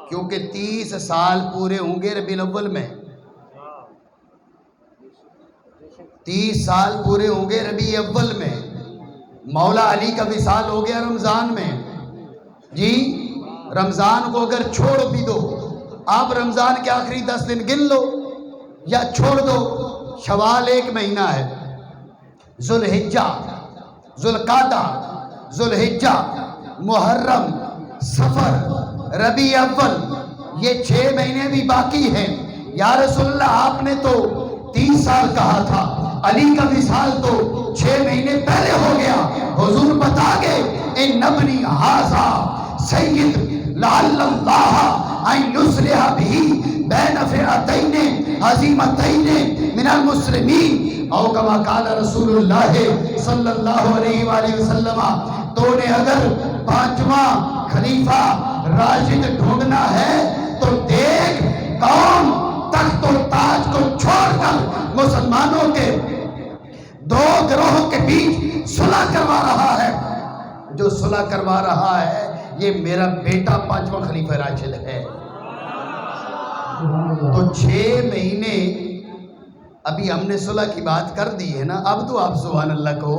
کیونکہ 30 سال پورے ہوں گے ربیع الاول میں، 30 سال پورے ہوں گے ربیع اول میں۔ مولا علی کا وصال ہو گیا رمضان میں جی۔ رمضان کو اگر چھوڑ بھی دو، آپ رمضان کے آخری 10 دن گن لو یا چھوڑ دو، شوال 1 مہینہ ہے، ذوالحجہ، ذوالقعدہ، ذوالحجہ، محرم، صفر، ربیع اول، یہ 6 مہینے بھی باقی ہیں۔ یا رسول اللہ آپ نے تو 30 سال کہا تھا، علی کا وصال تو 6 مہینے پہلے ہو گیا۔ حضور بتا گئے ان نبنی ہازا سید لعل اللہ ان یصلح بہ بین فئتین عظیمتین من المسلمین، او کما قال رسول اللہ صلی اللہ علیہ وآلہ وسلم۔ تو نے اگر 5واں خلیفہ راشد ڈھونڈنا ہے تو دیکھ کون تخت و تاج کو چھوڑ کر مسلمانوں کے 2 گروہوں کے بیچ صلح کروا رہا ہے۔ جو صلح کروا رہا ہے یہ میرا بیٹا 5واں خلیفہ راشد ہے۔ تو 6 مہینے ابھی ہم نے صلح کی بات کر دی ہے نا، اب تو آپ سبحان اللہ کو۔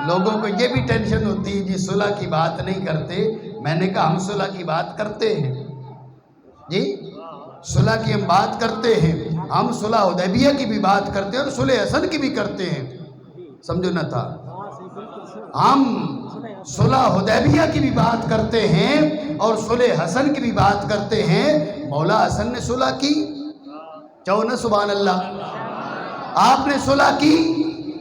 لوگوں کو یہ بھی ٹینشن ہوتی ہے جی صلح کی بات نہیں کرتے، میں نے کہا ہم صلح کی بات کرتے ہیں جی، صلح کی ہم بات کرتے ہیں، ہم صلح حدیبیہ کی بھی بات کرتے ہیں اور صلح حسن کی بھی کرتے ہیں، سمجھو نہ تھا، ہم صلح حدیبیہ کی بھی بات کرتے ہیں اور صلح حسن کی بھی بات کرتے ہیں۔ مولا حسن نے صلح کی، چاہو نا سبحان اللہ، آپ نے صلح کی،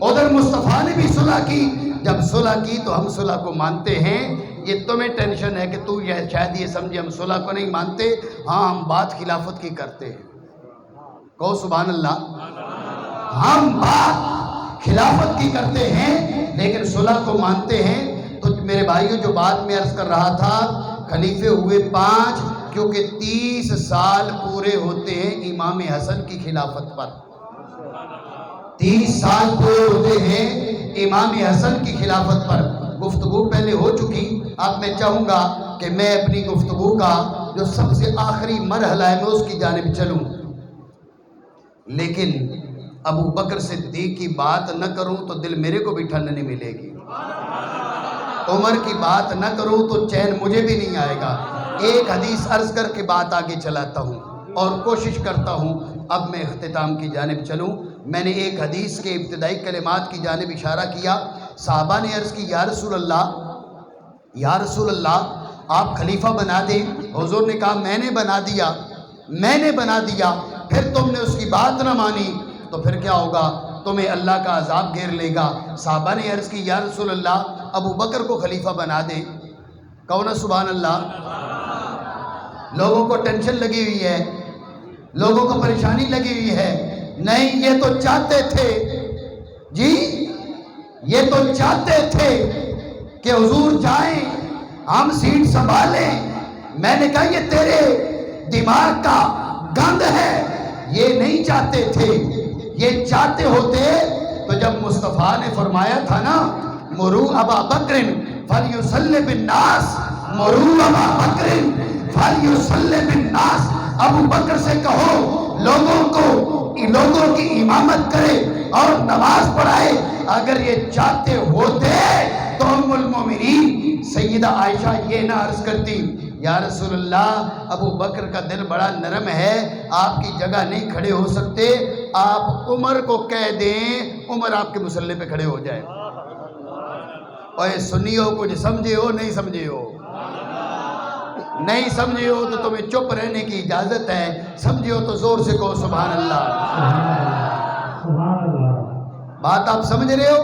ادھر مصطفیٰ نے بھی صلح کی۔ جب صلح کی تو ہم صلح کو مانتے ہیں۔ یہ تمہیں ٹینشن ہے کہ تو یہ شاید یہ سمجھے ہم صلح کو نہیں مانتے، ہاں ہم بات خلافت کی کرتے ہیں، کہو سبحان اللہ، ہم بات خلافت کی کرتے ہیں لیکن صلح کو مانتے ہیں۔ تو میرے بھائیوں جو بات میں عرض کر رہا تھا، خلیفے ہوئے 5 کیونکہ 30 سال پورے ہوتے ہیں امام حسن کی خلافت پر، 30 سال پورے ہوتے ہیں امام حسن کی خلافت پر۔ گفتگو پہلے ہو چکی، اب میں چاہوں گا کہ میں اپنی گفتگو کا جو سب سے آخری مرحلہ ہے میں اس کی جانب چلوں، لیکن ابو بکر صدیق کی بات نہ کروں تو دل میرے کو بھی ٹھنڈ نہیں ملے گی، عمر کی بات نہ کروں تو چین مجھے بھی نہیں آئے گا۔ ایک حدیث عرض کر کے بات آگے چلاتا ہوں اور کوشش کرتا ہوں اب میں اختتام کی جانب چلوں۔ میں نے ایک حدیث کے ابتدائی کلمات کی جانب اشارہ کیا، صحابہ نے عرض کی یا رسول اللہ، یا رسول اللہ آپ خلیفہ بنا دیں۔ حضور نے کہا میں نے بنا دیا، میں نے بنا دیا، پھر تم نے اس کی بات نہ مانی تو پھر کیا ہوگا؟ تمہیں اللہ کا عذاب گھیر لے گا۔ صحابہ نے عرض کی یا رسول اللہ ابو بکر کو خلیفہ بنا دیں، کہو نا سبحان اللہ۔ لوگوں کو ٹینشن لگی ہوئی ہے، لوگوں کو پریشانی لگی ہوئی ہے، نہیں یہ تو چاہتے تھے جی یہ تو چاہتے تھے کہ حضور جائیں ہم سیٹ سنبھالیں. میں نے کہا یہ تیرے دماغ کا گند ہے. یہ نہیں چاہتے تھے. یہ چاہتے ہوتے تو جب مصطفیٰ نے فرمایا تھا نا مرو ابا بکر فلیصلی بالناس، مرو ابا بکر فلیصلی بالناس، ابو بکر سے کہو لوگوں کی امامت کرے اور نماز پڑھائے. اگر یہ چاہتے ہوتے تو ام المومنین سیدہ عائشہ یہ نہ عرض کرتی یا رسول اللہ ابو بکر کا دل بڑا نرم ہے، آپ کی جگہ نہیں کھڑے ہو سکتے، آپ عمر کو کہہ دیں عمر آپ کے مصلی پہ کھڑے ہو جائے. اور سنیو کچھ سمجھے ہو نہیں سمجھے ہو؟ نہیں سمجھے ہو تو تمہیں چپ رہنے کی اجازت ہے، سمجھے ہو تو زور سے کہو سبحان اللہ. بات آپ سمجھ رہے ہو؟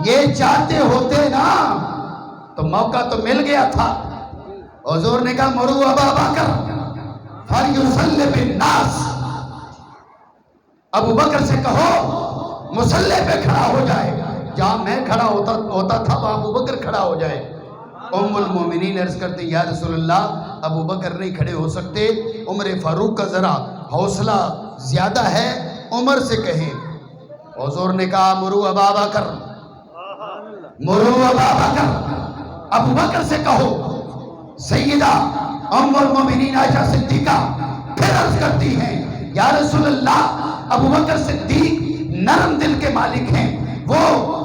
یہ چاہتے ہوتے نا تو موقع تو مل گیا تھا. حضور نے کہا مرو ابا بکر فلیصلی بالناس، ابو بکر سے کہو مصلی پہ کھڑا ہو جائے. جہاں میں کھڑا ہوتا تھا وہاں ابو بکر کھڑا ہو جائے. ام المومنین عرض کرتے یا رسول اللہ ابو بکر نہیں کھڑے ہو سکتے، عمر فاروق کا ذرا حوصلہ زیادہ ہے، عمر سے کہیں. حضور نے کہا مرو ابا بکر، مرو ابا بکر، ابو بکر سے کہو. سیدہ ام المومنین عائشہ صدیقہ پھر عرض کرتی ہیں یا رسول اللہ ابو بکر صدیق نرم دل کے مالک ہیں، وہ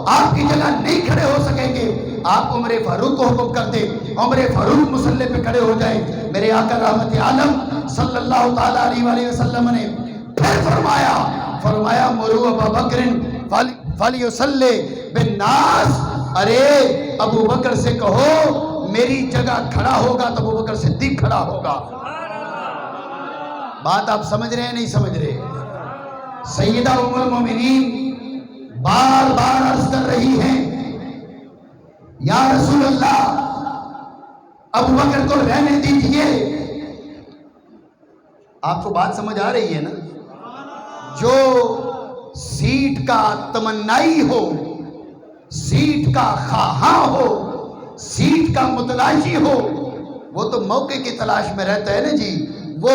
آپ کی جگہ نہیں کھڑے ہو سکیں گے، آپ عمر فاروق کو حکم کر دیں عمر فاروق مصلی پہ کھڑے ہو جائیں. میرے آقا رحمت عالم صلی اللہ تعالیٰ علیہ وسلم نے پھر فرمایا مرو ابا بکر فلیصلی بالناس. ارے ابو بکر سے کہو میری جگہ کھڑا ہوگا تو ابو بکر صدیق کھڑا ہوگا. بات آپ سمجھ رہے ہیں نہیں سمجھ رہے؟ سیدہ ام المومنین بار بار عرض کر رہی ہیں یا رسول اللہ ابو بکر کو رہنے دیجئے. آپ کو بات سمجھ آ رہی ہے نا؟ جو سیٹ کا تمنائی ہو، سیٹ کا خواہاں ہو، سیٹ کا متلاشی ہو، وہ تو موقع کی تلاش میں رہتا ہے نا جی. وہ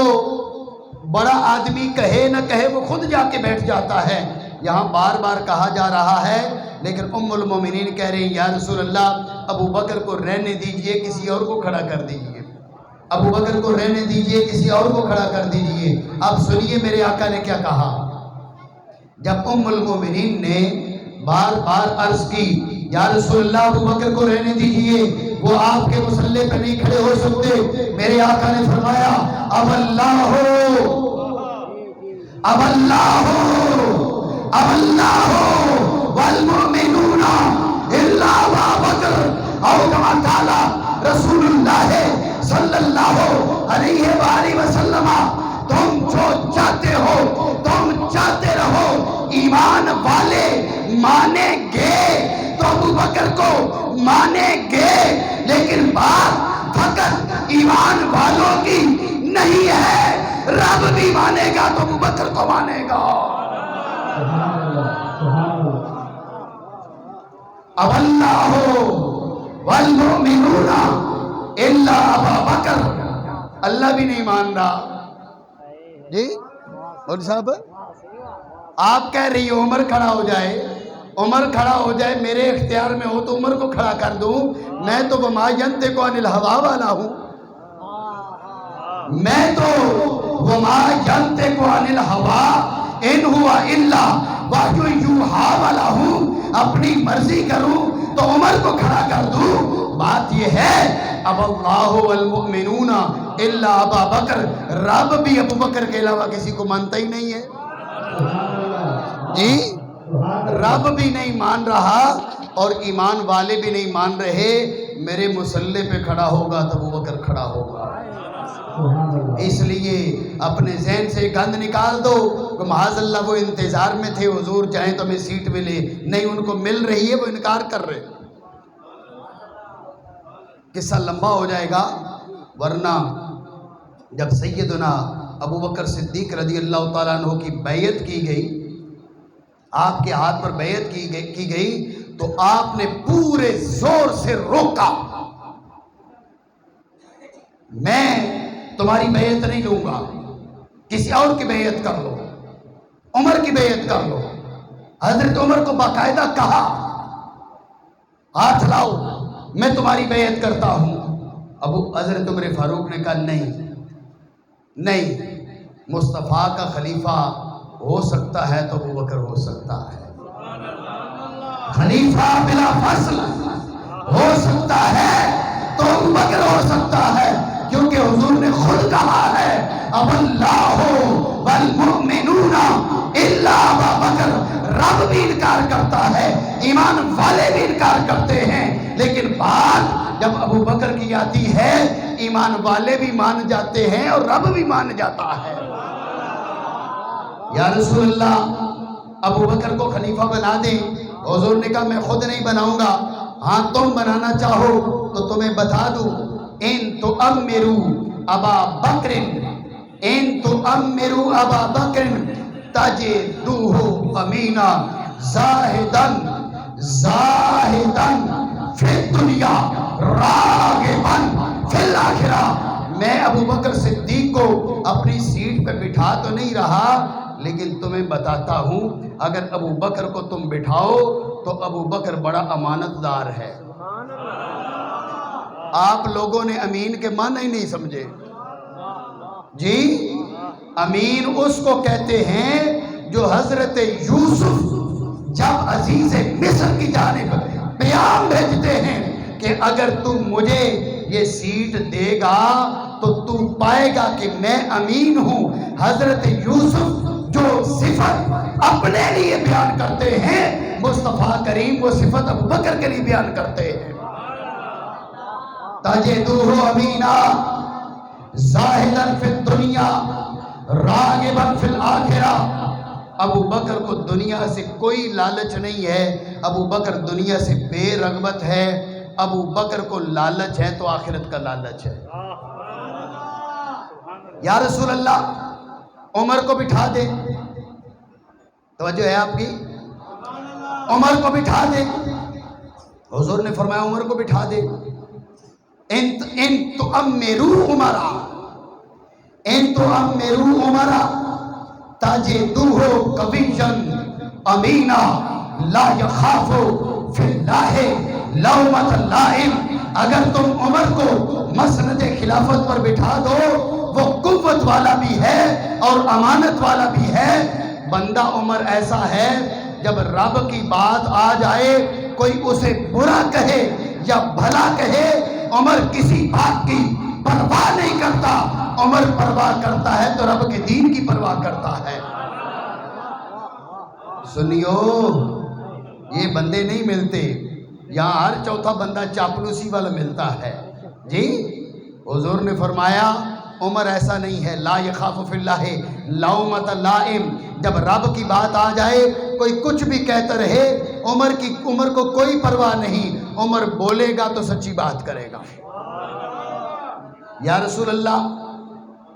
بڑا آدمی کہے نہ کہے وہ خود جا کے بیٹھ جاتا ہے. یہاں بار بار کہا جا رہا ہے لیکن ام المومنین کہہ رہے ہیں یا رسول اللہ ابو بکر کو رہنے دیجئے، کسی اور کو کھڑا کر دیجئے، ابو بکر کو رہنے دیجئے، کسی اور کو کھڑا کر دیجئے. اب سنیے میرے آقا نے کیا کہا. جب ام المومنین نے بار بار عرض کی یا رسول اللہ ابو بکر کو رہنے دیجئے، وہ آپ کے مصلی پہ نہیں کھڑے ہو سکتے، میرے آقا نے فرمایا اب اللہ ہو، اب اللہ ہو، اب اللہ ہو والمؤمنون الا ابا بکر او کما قال رسول اللہ صلی اللہ علیہ وآلہ وسلم. تم جو چاہتے ہو تم چاہتے رہو، ایمان والے مانیں گے تو ابو بکر کو مانیں گے، لیکن بات فقط ایمان والوں کی نہیں ہے، رب بھی مانے گا تو ابو بکر کو مانے گا. اب اللہ والمؤمنون الا ابا بکر، اللہ بھی نہیں مان رہا. جی مولوی صاحب آپ کہہ رہی ہو عمر کھڑا ہو جائے، عمر کھڑا ہو جائے، میرے اختیار میں ہو تو عمر کو کھڑا کر دوں. میں تو وما ینطق عن الہوا والا ہوں، میں تو وما ینطق عن الہوا ان ہوا الا وحی یوحی والا ہوں. اپنی مرضی کروں تو عمر کو کھڑا کر دوں. بات یہ ہے اب اللہ والمؤمنون الا ابا بکر، رب بھی ابو بکر کے علاوہ کسی کو مانتا ہی نہیں ہے جی. رب بھی نہیں مان رہا اور ایمان والے بھی نہیں مان رہے. میرے مصلی پہ کھڑا ہوگا تو ابو بکر کھڑا ہوگا. اس لیے اپنے ذہن سے گند نکال دو کہ معاذ اللہ وہ انتظار میں تھے حضور چاہیں تو ہمیں سیٹ ملے، نہیں ان کو مل رہی ہے، وہ انکار کر رہے. قصہ لمبا ہو جائے گا، ورنہ جب سیدنا ابو بکر صدیق رضی اللہ تعالیٰ عنہ کی بیعت کی گئی، آپ کے ہاتھ پر بیعت کی گئی تو آپ نے پورے زور سے روکا، میں تمہاری بیعت نہیں لوں گا، کسی اور کی بیعت کر لو، عمر کی بیعت کر لو۔ حضرت عمر کو باقاعدہ کہا ہاتھ لاؤ میں تمہاری بیعت کرتا ہوں۔ حضرت عمر فاروق نے کہا نہیں، مصطفیٰ کا خلیفہ ہو سکتا ہے تو ابو بکر ہو سکتا ہے، خلیفہ بلا فصل ہو سکتا ہے تو ابو بکر ہو سکتا ہے، کیونکہ حضور نے خود کہا ہے اب اللہ والمؤمنون الا ابا بکر، رب بھی انکار کرتا ہے، ایمان والے بھی انکار کرتے ہیں، لیکن بات جب ابو بکر کی آتی ہے ایمان والے بھی مان جاتے ہیں اور رب بھی مان جاتا ہے۔ یا رسول اللہ ابو بکر کو خلیفہ بنا دیں، حضور نے کہا میں خود نہیں بناؤں گا، ہاں تم بنانا چاہو تو تمہیں بتا دوں، ان تؤمروا ابا بکر، ان تؤمروا ابا بکر تجدوہ امینا زاہدن فی الدنیا راغبا فی الآخرہ۔ میں ابو بکر صدیق کو اپنی سیٹ پہ بٹھا تو نہیں رہا، لیکن تمہیں بتاتا ہوں اگر ابو بکر کو تم بٹھاؤ تو ابو بکر بڑا امانت دار ہے۔ آپ لوگوں نے امین کے معنی ہی نہیں سمجھے جی، امین اس کو کہتے ہیں جو حضرت یوسف جب عزیز مصر کی جانب پیام بھیجتے ہیں کہ اگر تم مجھے یہ سیٹ دے گا تو تم پائے گا کہ میں امین ہوں۔ حضرت یوسف جو صفت اپنے لیے بیان کرتے ہیں، مصطفیٰ کریم وہ صفت ابو بکر کے لیے بیان کرتے ہیں۔ تجدوہ امینا زاہداً فی الدنیا راغباً فی الآخرہ۔ ابو بکر کو دنیا سے کوئی لالچ نہیں ہے، ابو بکر دنیا سے بے رغبت ہے، ابو بکر کو لالچ ہے تو آخرت کا لالچ ہے۔ یا رسول اللہ عمر کو بٹھا دے، توجہ ہے آپ کی، عمر کو بٹھا دے، حضور نے فرمایا عمر کو بٹھا دے، ان تؤمروا عمرا، ان تؤمروا عمرا تجدوہ قویا امینا لا یخاف فی اللہ لومۃ لائم۔ اگر تم عمر کو مسند خلافت پر بٹھا دو، وہ قوت والا بھی ہے اور امانت والا بھی ہے۔ بندہ عمر ایسا ہے جب رب کی بات آ جائے کوئی اسے برا کہے یا بھلا کہے، عمر کسی بات کی پرواہ نہیں کرتا، عمر پرواہ کرتا ہے تو رب کے دین کی پرواہ کرتا ہے۔ سنیو یہ بندے نہیں ملتے، یہاں ہر چوتھا بندہ چاپلوسی والا ملتا ہے جی۔ حضور نے فرمایا عمر ایسا نہیں ہے، لا یخاف فی اللہ لومۃ لائم۔ جب رب کی بات آ جائے کوئی کچھ بھی کہتا رہے، عمر کو کوئی پرواہ نہیں، عمر بولے گا تو سچی بات کرے گا۔ یا رسول اللہ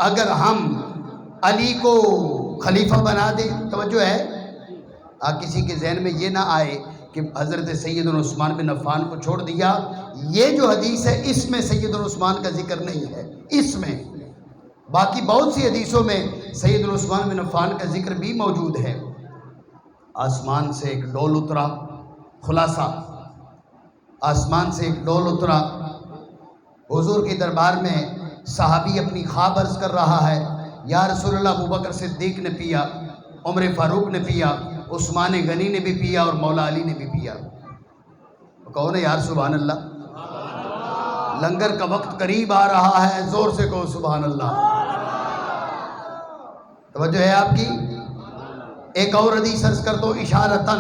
اگر ہم علی کو خلیفہ بنا دیں، توجہ ہے کسی کے ذہن میں یہ نہ آئے کہ حضرت سیدنا عثمان بن عفان کو چھوڑ دیا، یہ جو حدیث ہے اس میں سیدنا عثمان کا ذکر نہیں ہے، اس میں باقی بہت سی حدیثوں میں سیدنا عثمان بن عفان کا ذکر بھی موجود ہے۔ آسمان سے ایک ڈول اترا، خلاصہ آسمان سے ایک ڈول اترا، حضور کے دربار میں صحابی اپنی خواب عرض کر رہا ہے، یا رسول اللہ ابو بکر صدیق نے پیا، عمر فاروق نے پیا، عثمان غنی نے بھی پیا اور مولا علی نے بھی پیا۔ کون ہے یار سبحان اللہ؟ لنگر کا وقت قریب آ رہا ہے، زور سے کہو سبحان اللہ۔ توجہ ہے آپ کی؟ ایک اور حدیث عرض کر دو اشارتاً،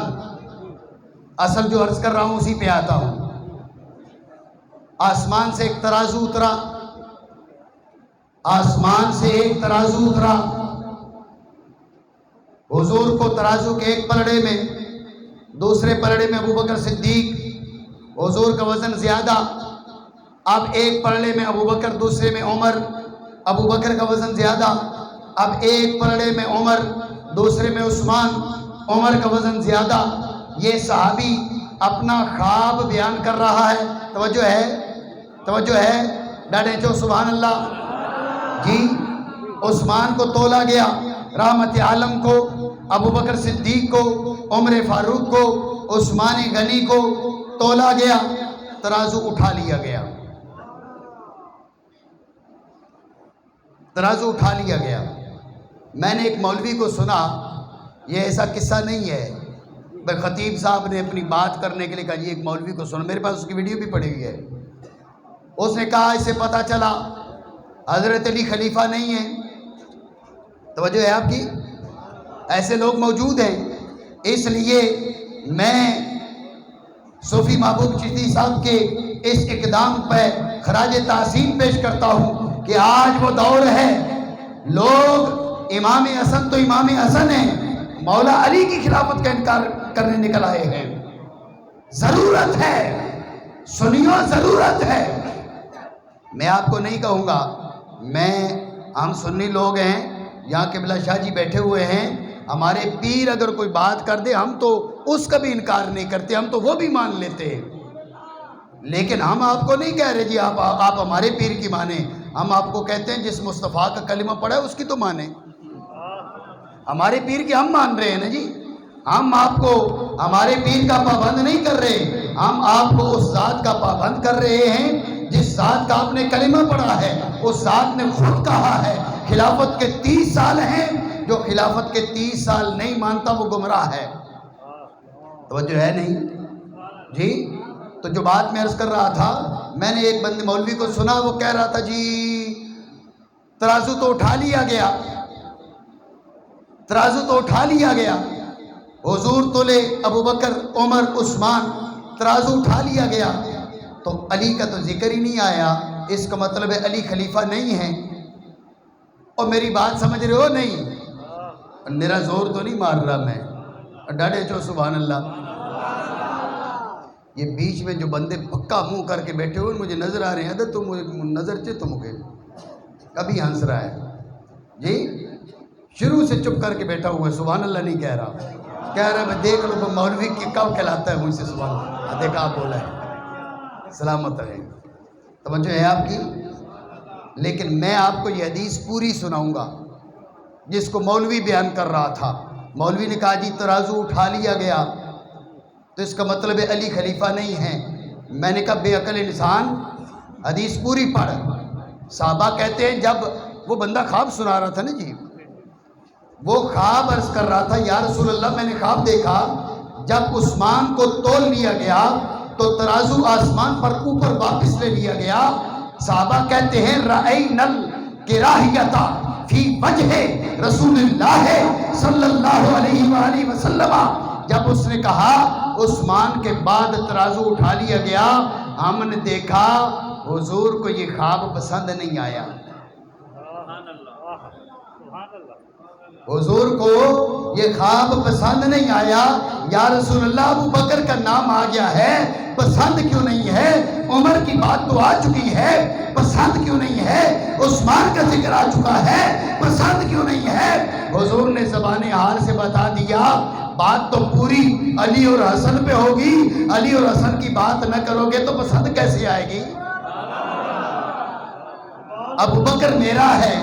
اصل جو عرض کر رہا ہوں اسی پہ آتا ہوں۔ آسمان سے ایک ترازو اترا، آسمان سے ایک ترازو اترا، حضور کو ترازو کے ایک پلڑے میں، دوسرے پلڑے میں ابو بکر صدیق، حضور کا وزن زیادہ، اب ایک پلڑے میں ابو بکر، دوسرے میں عمر، ابو بکر کا وزن زیادہ، اب ایک پلڑے میں عمر، دوسرے میں عثمان، عمر کا وزن زیادہ. یہ صحابی اپنا خواب بیان کر رہا ہے. توجہ ہے ڈاڈے چو سبحان اللہ. جی عثمان کو تولا گیا، رحمت عالم کو، ابو بکر صدیق کو، عمر فاروق کو، عثمان غنی کو تولا گیا، ترازو اٹھا لیا گیا. ترازو اٹھا لیا گیا. میں نے ایک مولوی کو سنا، یہ ایسا قصہ نہیں ہے، خطیب صاحب نے اپنی بات کرنے کے لیے کہا. جی ایک مولوی کو سنا، میرے پاس اس کی ویڈیو بھی پڑی ہوئی ہے. اس نے کہا اسے پتہ چلا حضرت علی خلیفہ نہیں ہے. توجہ ہے آپ کی؟ ایسے لوگ موجود ہیں. اس لیے میں صوفی محبوب چشتی صاحب کے اس اقدام پہ خراج تحسین پیش کرتا ہوں کہ آج وہ دور ہے، لوگ امام حسن تو امام حسن ہیں، مولا علی کی خلافت کا انکار کرنے نکل آئے ہیں. ضرورت ہے، سنیو ضرورت ہے. میں آپ کو نہیں کہوں گا، ہم سنی لوگ ہیں، یہاں قبلہ شاہ جی بیٹھے ہوئے ہیں، ہمارے پیر اگر کوئی بات کر دے ہم تو اس کا بھی انکار نہیں کرتے، ہم تو وہ بھی مان لیتے ہیں. لیکن ہم آپ کو نہیں کہہ رہے جی آپ ہمارے پیر کی مانیں. ہم آپ کو کہتے ہیں جس مصطفیٰ کا کلمہ پڑھا ہے اس کی تو مانیں. ہمارے پیر کی ہم مان رہے ہیں نا جی. ہم آپ کو ہمارے پیر کا پابند نہیں کر رہے، ہم آپ کو اس ذات کا پابند کر رہے ہیں جس ذات کا آپ نے کلمہ پڑھا ہے. اس ذات نے خود کہا ہے خلافت کے 30 سال ہیں، جو خلافت کے 30 سال نہیں مانتا وہ گمراہ ہے. توجہ ہے نہیں جی؟ تو جو بات میں عرض کر رہا تھا، میں نے ایک بندے مولوی کو سنا، وہ کہہ رہا تھا جی ترازو تو اٹھا لیا گیا، ترازو تو اٹھا لیا گیا، حضور تولے ابو بکر عمر عثمان، ترازو اٹھا لیا گیا، تو علی کا تو ذکر ہی نہیں آیا. اس کا مطلب ہے علی خلیفہ نہیں ہے. اور میری بات سمجھ رہے ہو؟ نہیں، میرا زور تو نہیں مار رہا میں. ڈاڈے چو سبحان اللہ. یہ بیچ میں جو بندے پکا منہ کر کے بیٹھے ہوئے مجھے نظر آ رہے ہیں، ادھر تم نظر چے تم کے کبھی ہنس رہا ہے جی، شروع سے چپ کر کے بیٹھا ہوا ہے، سبحان اللہ نہیں کہہ رہا. کہہ رہا ہے میں دیکھ لوں مولوی کی کب کہلاتا ہے مجھ سے سبحان اللہ. دیکھا آپ بولا ہے، سلامت رہے. توجہ ہے آپ کی؟ لیکن میں آپ کو یہ حدیث پوری سناؤں گا جس کو مولوی بیان کر رہا تھا. مولوی نے کہا جی ترازو اٹھا لیا گیا تو اس کا مطلب ہے علی خلیفہ نہیں ہے. میں نے کہا بے عقل انسان، حدیث پوری پڑھ. صحابہ کہتے ہیں جب وہ بندہ خواب سنا رہا تھا نا جی، وہ خواب عرض کر رہا تھا یا رسول اللہ میں نے خواب دیکھا جب عثمان کو تول لیا گیا تو ترازو آسمان پر اوپر واپس لے لیا گیا. صحابہ کہتے ہیں رأینا الکراہیۃ فی وجہ رسول اللہ صلی اللہ علیہ وآلہ وسلم. جب اس نے کہا عثمان کے بعد ترازو اٹھا لیا گیا، ہم نے دیکھا حضور کو یہ خواب پسند نہیں آیا. حضور کو یہ خواب پسند نہیں آیا. یا رسول اللہ ابو بکر کا نام آ گیا ہے، پسند کیوں نہیں ہے؟ عمر کی بات تو آ چکی ہے، پسند کیوں نہیں ہے؟ عثمان کا ذکر آ چکا ہے، پسند کیوں نہیں ہے؟ حضور نے زبان حال سے بتا دیا بات تو پوری علی اور حسن پہ ہوگی، علی اور حسن کی بات نہ کرو گے تو پسند کیسے آئے گی؟ ابو بکر میرا ہے،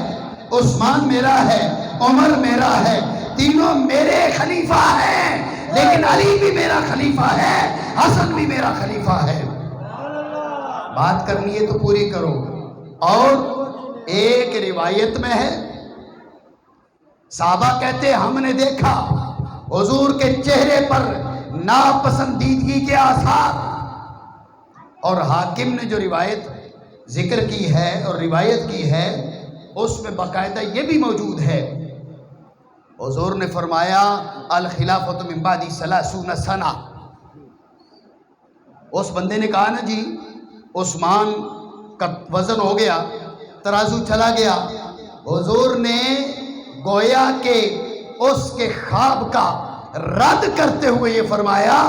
عثمان میرا ہے، عمر میرا ہے، تینوں میرے خلیفہ ہیں، لیکن علی بھی میرا خلیفہ ہے، حسن بھی میرا خلیفہ ہے. بات کرنی ہے تو پوری کرو. اور ایک روایت میں ہے صحابہ کہتے ہم نے دیکھا حضور کے چہرے پر ناپسندیدگی کے آثار. اور حاکم نے جو روایت ذکر کی ہے اور روایت کی ہے اس میں باقاعدہ یہ بھی موجود ہے. حضور نے فرمایا الخلافۃ من بعدی 30 سنہ. اس بندے نے کہا نا جی عثمان کا وزن ہو گیا، ترازو چلا گیا. حضور نے گویا کہ اس کے خواب کا رد کرتے ہوئے یہ فرمایا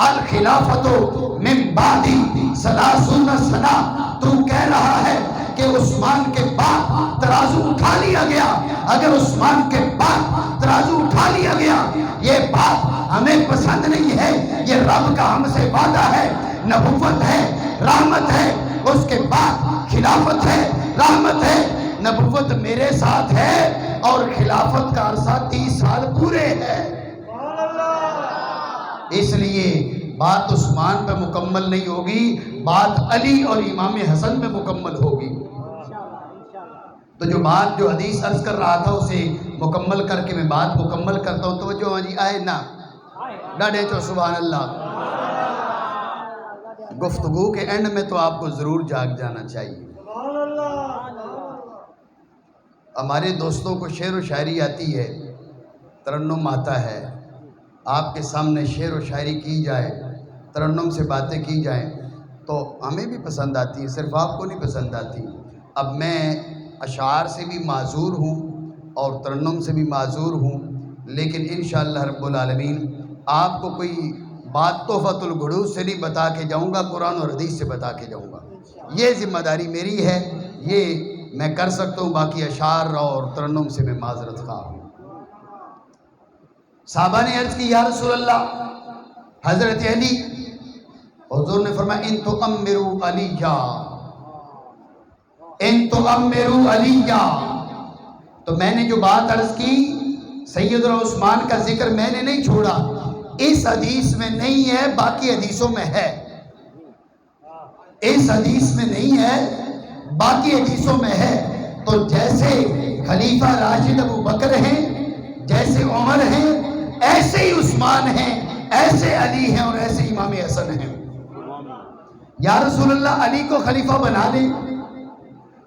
الخلافۃ من بعدی 30 سنہ. تو کہہ رہا ہے کہ عثمان کے بعد ترازو اٹھا لیا گیا، اگر عثمان کے بعد ترازو اٹھا لیا گیا، یہ بات ہمیں پسند نہیں ہے، یہ رب کا ہم سے وعدہ ہے، نبوت ہے، رحمت ہے، اس کے بعد خلافت ہے، رحمت ہے، نبوت میرے ساتھ ہے اور خلافت کا عرصہ 30 سال پورے ہے۔ اس لیے بات عثمان پہ مکمل نہیں ہوگی، بات علی اور امام حسن پہ مکمل ہوگی۔ تو جو بات جو حدیث عرض کر رہا تھا اسے مکمل کر کے میں بات مکمل کرتا ہوں۔ توجہ جی آئے نا ڈاڑے چو سبحان اللہ۔ گفتگو کے اینڈ میں تو آپ کو ضرور جاگ جانا چاہیے۔ ہمارے دوستوں کو شعر و شاعری آتی ہے، ترنم آتا ہے، آپ کے سامنے شعر و شاعری کی جائے، ترنم سے باتیں کی جائیں تو ہمیں بھی پسند آتی ہیں، صرف آپ کو نہیں پسند آتی۔ اب میں اشعار سے بھی معذور ہوں اور ترنم سے بھی معذور ہوں، لیکن انشاءاللہ رب العالمین آپ کو کوئی بات تحفۃ الغروض سے نہیں بتا کے جاؤں گا، قرآن اور حدیث سے بتا کے جاؤں گا۔ یہ ذمہ داری میری ہے، یہ میں کر سکتا ہوں، باقی اشعار اور ترنم سے میں معذرت خواہ ہوں۔ صحابہ نے عرض کی یا رسول اللہ، حضرت علی، حضور نے فرمایا ان تؤمروا علیہ، ان تؤمروا علیہ۔ تو میں نے جو بات عرض کی سیدنا عثمان کا ذکر میں نے نہیں چھوڑا، اس حدیث میں نہیں ہے، باقی حدیثوں میں ہے، اس حدیث میں نہیں ہے، باقی حدیثوں میں ہے۔ تو جیسے خلیفہ راشد ابو بکر ہیں، جیسے عمر ہیں، ایسے ہی عثمان ہیں، ایسے علی ہیں اور ایسے امام حسن ہیں۔ یا رسول اللہ علی کو خلیفہ بنا لیں؟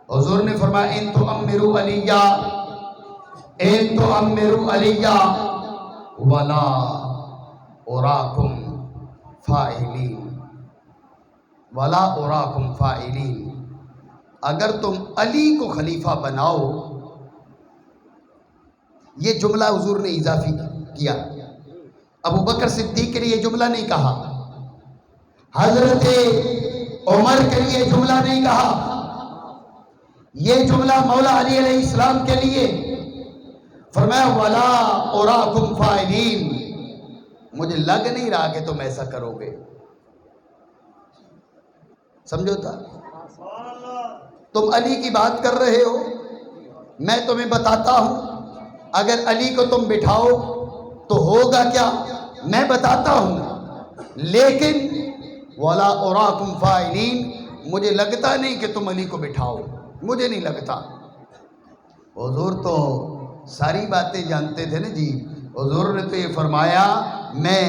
حضور نے فرمایا ان تؤمروا علیہ، ان تؤمروا علیہ ولا اراکم فاعلین، ولا اراکم فاعلین۔ اگر تم علی کو خلیفہ بناؤ، یہ جملہ حضور نے اضافی کیا، ابو بکر صدیق کے لیے یہ جملہ نہیں کہا، حضرت عمر کے لیے جملہ نہیں کہا، یہ جملہ مولا علی علیہ السلام کے لیے۔ فرمایا ولا اراکم فاعلین، مجھے لگ نہیں رہا کہ تم ایسا کرو گے۔ سمجھو تھا؟ تم علی کی بات کر رہے ہو، میں تمہیں بتاتا ہوں اگر علی کو تم بٹھاؤ تو ہوگا کیا، میں بتاتا ہوں، لیکن ولا اراکم فاعلین، مجھے لگتا نہیں کہ تم علی کو بٹھاؤ، مجھے نہیں لگتا۔ حضور تو ساری باتیں جانتے تھے نا جی، حضور نے تو یہ فرمایا میں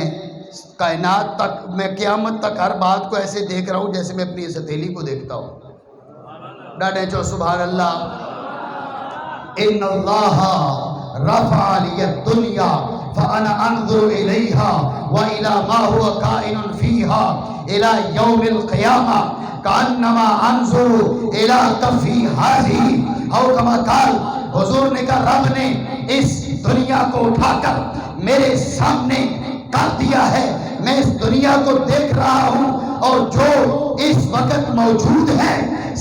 کائنات تک، میں قیامت تک ہر بات کو ایسے دیکھ رہا ہوں جیسے میں اپنی اس ہتھیلی کو دیکھتا ہوں۔ ڈاڈے چو سبحان اللہ۔ ان اللہ رفع لی الدنیا فانا انظر الیہا والی ما هو کائن فیہا الی یوم القیامہ کانما انظر الی کفی ہذہ او کما قال۔ حضور نے کہا رب نے اس دنیا کو اٹھا کر میرے سامنے کر دیا ہے، میں اس دنیا کو دیکھ رہا ہوں اور جو اس وقت موجود ہے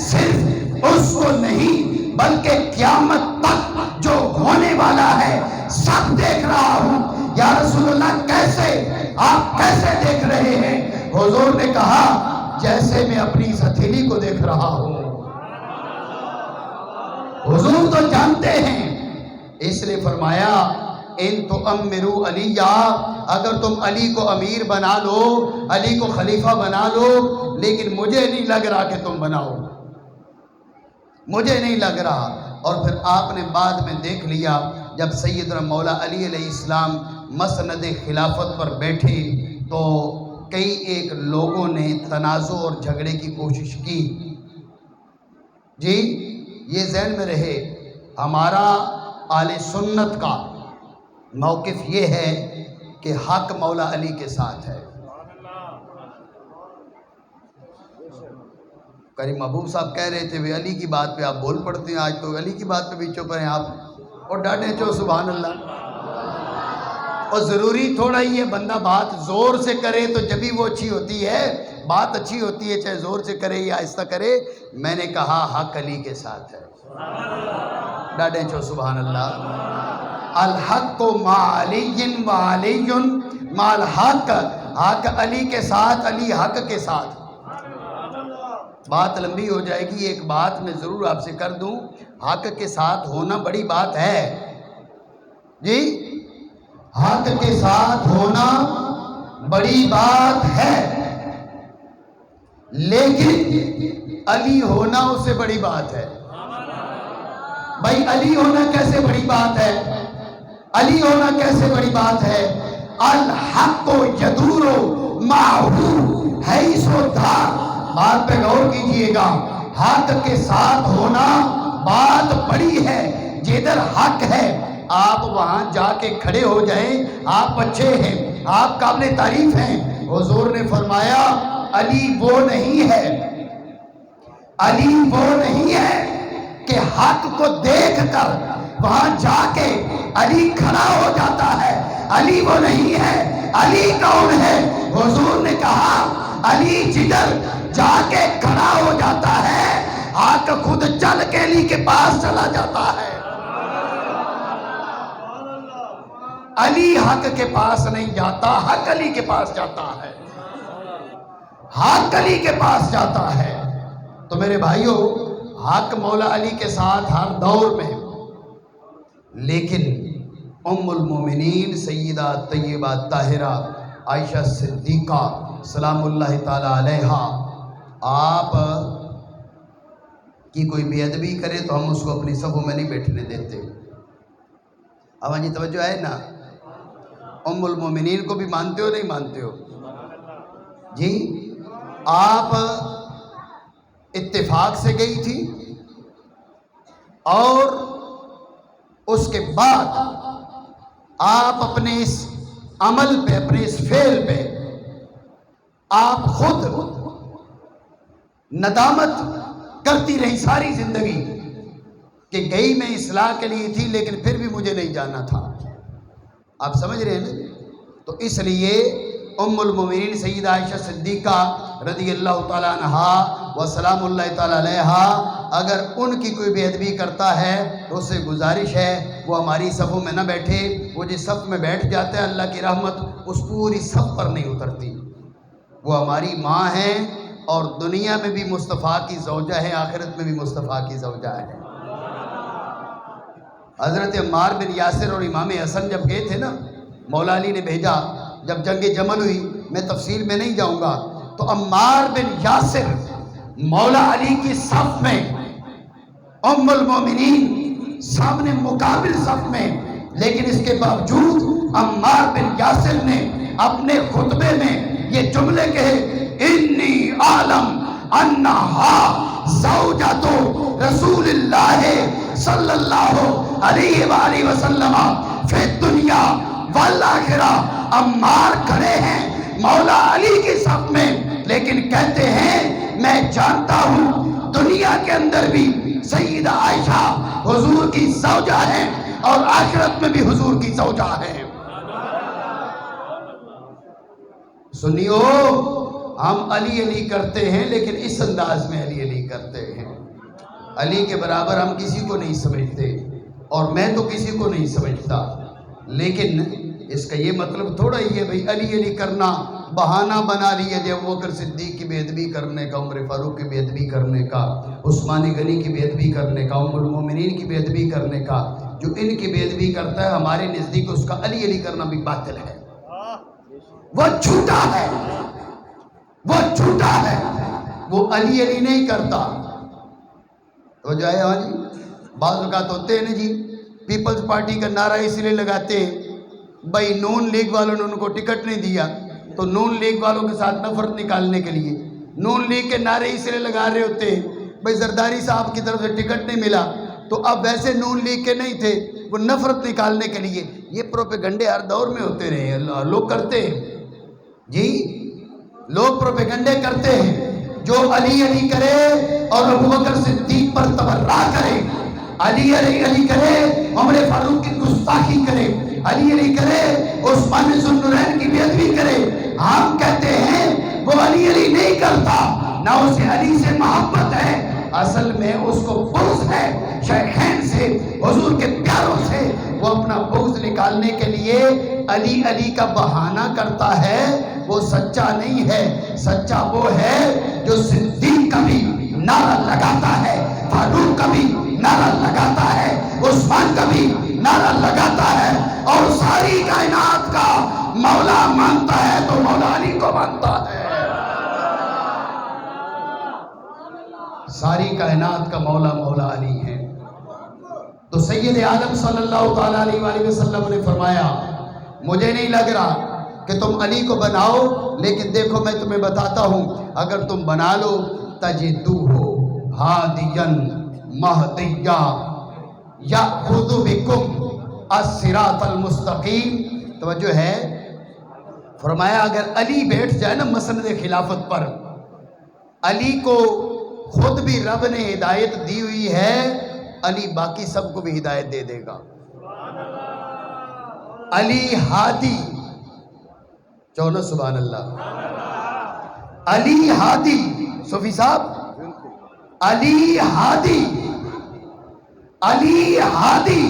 صرف اس کو نہیں بلکہ قیامت تک جو ہونے والا ہے سب دیکھ رہا ہوں۔ یا رسول اللہ کیسے، آپ کیسے دیکھ رہے ہیں؟ حضور نے کہا جیسے میں اپنی اس ہتھیلی کو دیکھ رہا ہوں۔ حضور تو جانتے ہیں، اس لیے فرمایا ان تؤمروا علیہ، اگر تم علی کو امیر بنا لو، علی کو خلیفہ بنا لو، لیکن مجھے نہیں لگ رہا کہ تم بناؤ، مجھے نہیں لگ رہا۔ اور پھر آپ نے بعد میں دیکھ لیا جب سیدنا مولا علی علیہ السلام مسند خلافت پر بیٹھے تو کئی ایک لوگوں نے تنازع اور جھگڑے کی کوشش کی۔ جی یہ ذہن میں رہے، ہمارا اہل سنت کا موقف یہ ہے کہ حق مولا علی کے ساتھ ہے۔ کریم محبوب صاحب کہہ رہے تھے علی کی بات پہ آپ بول پڑتے ہیں، آج تو علی کی بات پہ بھی چپ رہے ہیں آپ، اور ڈاٹے چو سبحان اللہ۔ اور ضروری تھوڑا ہی ہے بندہ بات زور سے کرے تو جبھی وہ اچھی ہوتی ہے، بات اچھی ہوتی ہے چاہے زور سے کرے یا آہستہ کرے۔ میں نے کہا حق علی کے ساتھ ہے، ڈاٹے چو سبحان اللہ۔ الحق مع علی و علی مع الحق، حق علی کے ساتھ، علی حق کے ساتھ۔ بات لمبی ہو جائے گی، ایک بات میں ضرور آپ سے کر دوں، حق کے ساتھ ہونا بڑی بات ہے جی، حق کے ساتھ ہونا بڑی بات ہے، لیکن علی ہونا اس سے بڑی بات ہے۔ بھائی علی ہونا کیسے بڑی بات ہے؟ علی ہونا کیسے بڑی بات ہے؟ الحق یدور معه حیث دار، بات پہ غور کیجئے گا، حق کے ساتھ ہونا بات بڑی ہے، جدھر حق ہے آپ وہاں جا کے کھڑے ہو جائیں، آپ اچھے ہیں، آپ قابل تعریف ہیں۔ حضور نے فرمایا علی وہ نہیں ہے، علی وہ نہیں ہے کہ حق کو دیکھ کر وہاں جا کے علی کھڑا ہو جاتا ہے، علی وہ نہیں ہے۔ علی کون ہے؟ حضور نے کہا علی جدھر جا کے کھڑا ہو جاتا ہے، حق خود چل کے علی کے پاس چلا جاتا ہے۔ علی حق کے پاس نہیں جاتا، حق علی کے پاس جاتا ہے، حق علی کے پاس جاتا ہے۔ تو میرے بھائیوں، حق مولا علی کے ساتھ ہر دور میں، لیکن ام المومنین سیدہ طیبہ طاہرہ عائشہ صدیقہ سلام اللہ تعالی علیہا، آپ کی کوئی بے ادبی کرے تو ہم اس کو اپنی صفوں میں نہیں بیٹھنے دیتے۔ اب جی توجہ ہے نا، ام المومنین کو بھی مانتے ہو نہیں مانتے ہو جی؟ آپ اتفاق سے گئی تھی اور اس کے بعد آپ اپنے اس عمل پہ، اپنے اس فعل پہ آپ خود ندامت کرتی رہی ساری زندگی کہ گئی میں اصلاح کے لیے تھی لیکن پھر بھی مجھے نہیں جانا تھا۔ آپ سمجھ رہے ہیں نا؟ تو اس لیے ام المومنین سیدہ عائشہ صدیقہ رضی اللہ تعالیٰ عنہا و سلام اللہ تعالیٰ علیہا، اگر ان کی کوئی بے ادبی کرتا ہے تو اس سے گزارش ہے وہ ہماری صفوں میں نہ بیٹھے۔ وہ جس صف میں بیٹھ جاتا ہے اللہ کی رحمت اس پوری صف پر نہیں اترتی۔ وہ ہماری ماں ہیں اور دنیا میں بھی مصطفیٰ کی زوجہ ہے، آخرت میں بھی مصطفیٰ کی زوجہ ہے۔ حضرت عمار بن یاسر اور امام حسن جب گئے تھے نا، مولا علی نے بھیجا، جب جنگ جمل ہوئی، میں تفصیل میں نہیں جاؤں گا، تو عمار بن یاسر مولا علی کی صف میں، ام المومنین سامنے مقابل صف میں، لیکن اس کے باوجود عمار بن یاسر نے اپنے خطبے میں یہ جملے کہے، انی عالم انہا زوجۃ رسول اللہ صلی اللہ علیہ وآلہ وسلم فی الدنیا والآخرہ۔ عمار کھڑے ہیں مولا علی کی صف میں، لیکن کہتے ہیں میں جانتا ہوں دنیا کے اندر بھی سیدہ عائشہ حضور کی زوجہ ہیں اور آخرت میں بھی حضور کی زوجہ ہیں۔ سنیو، ہم علی علی کرتے ہیں لیکن اس انداز میں علی علی کرتے ہیں۔ علی کے برابر ہم کسی کو نہیں سمجھتے اور میں تو کسی کو نہیں سمجھتا، لیکن اس کا یہ مطلب تھوڑا ہی ہے بھئی علی علی کرنا بہانہ بنا لیا جب ابوبکر صدیق کی بے ادبی کرنے کا، عمر فاروق کی بے ادبی کرنے کا، عثمان غنی کی بے ادبی کرنے کا، ام المومنین کی بے ادبی کرنے کا۔ جو ان کی بے ادبی کرتا ہے ہمارے نزدیک اس کا علی علی کرنا بھی باطل ہے، وہ جھوٹا ہے، وہ جھوٹا ہے، وہ علی علی نہیں کرتا۔ تو جائے ہاں جی، بعض اوقات ہوتے ہیں نا جی، پیپلز پارٹی کا نعرہ اس لیے لگاتے ہیں بھائی نون لیگ والوں نے ان کو ٹکٹ نہیں دیا تو نون لیگ والوں کے ساتھ نفرت نکالنے کے لیے نون لیگ کے نعرے اس لیے لگا رہے ہوتے ہیں بھائی زرداری صاحب کی طرف سے ٹکٹ نہیں ملا تو اب ویسے نون لیگ کے نہیں تھے، وہ نفرت نکالنے کے لیے۔ یہ پروپیگنڈے ہر دور میں ہوتے رہے ہیں، لوگ کرتے ہیں جی، لوگ پروپیگنڈے کرتے ہیں۔ جو علی علی کرے اور ابوبکر صدیق پر تبرہ کرے، علی علی علی کرے عمر فاروق کی گستاخی کرے، علی علی کرے عثمان ذو النورین کی بے ادبی کرے، ہم کہتے ہیں وہ علی علی نہیں کرتا، نہ اسے علی سے محبت ہے، اصل میں اس کو بغض ہے شیخین سے، حضور کے پیاروں سے۔ وہ وہ اپنا بغض نکالنے کے لیے علی علی کا بہانہ کرتا ہے، وہ سچا نہیں ہے۔ سچا وہ ہے جو صدیق کا بھی نعرہ لگاتا ہے، فاروق کا بھی نعرہ لگاتا ہے، عثمان کا بھی نعرہ لگاتا ہے، اور ساری کائنات کا مولا مانتا ہے تو مولا علی کو مانتا ہے۔ ساری کائنات کا مولا مولا علی ہے۔ تو سید عالم صلی اللہ تعالیٰ علیہ وآلہ وسلم نے فرمایا مجھے نہیں لگ رہا کہ تم علی کو بناؤ، لیکن دیکھو میں تمہیں بتاتا ہوں، اگر تم بنا لو تجدوہ ہادیا مہدیا یأخذ بکم الصراط المستقیم۔ توجہ ہے، فرمایا اگر علی بیٹھ جائے نا مسند خلافت پر، علی کو خود بھی رب نے ہدایت دی ہوئی ہے، علی باقی سب کو بھی ہدایت دے دے گا۔ علی ہادی، چونو سبحان اللہ، علی ہادی، صوفی صاحب، علی ہادی، علی ہادی،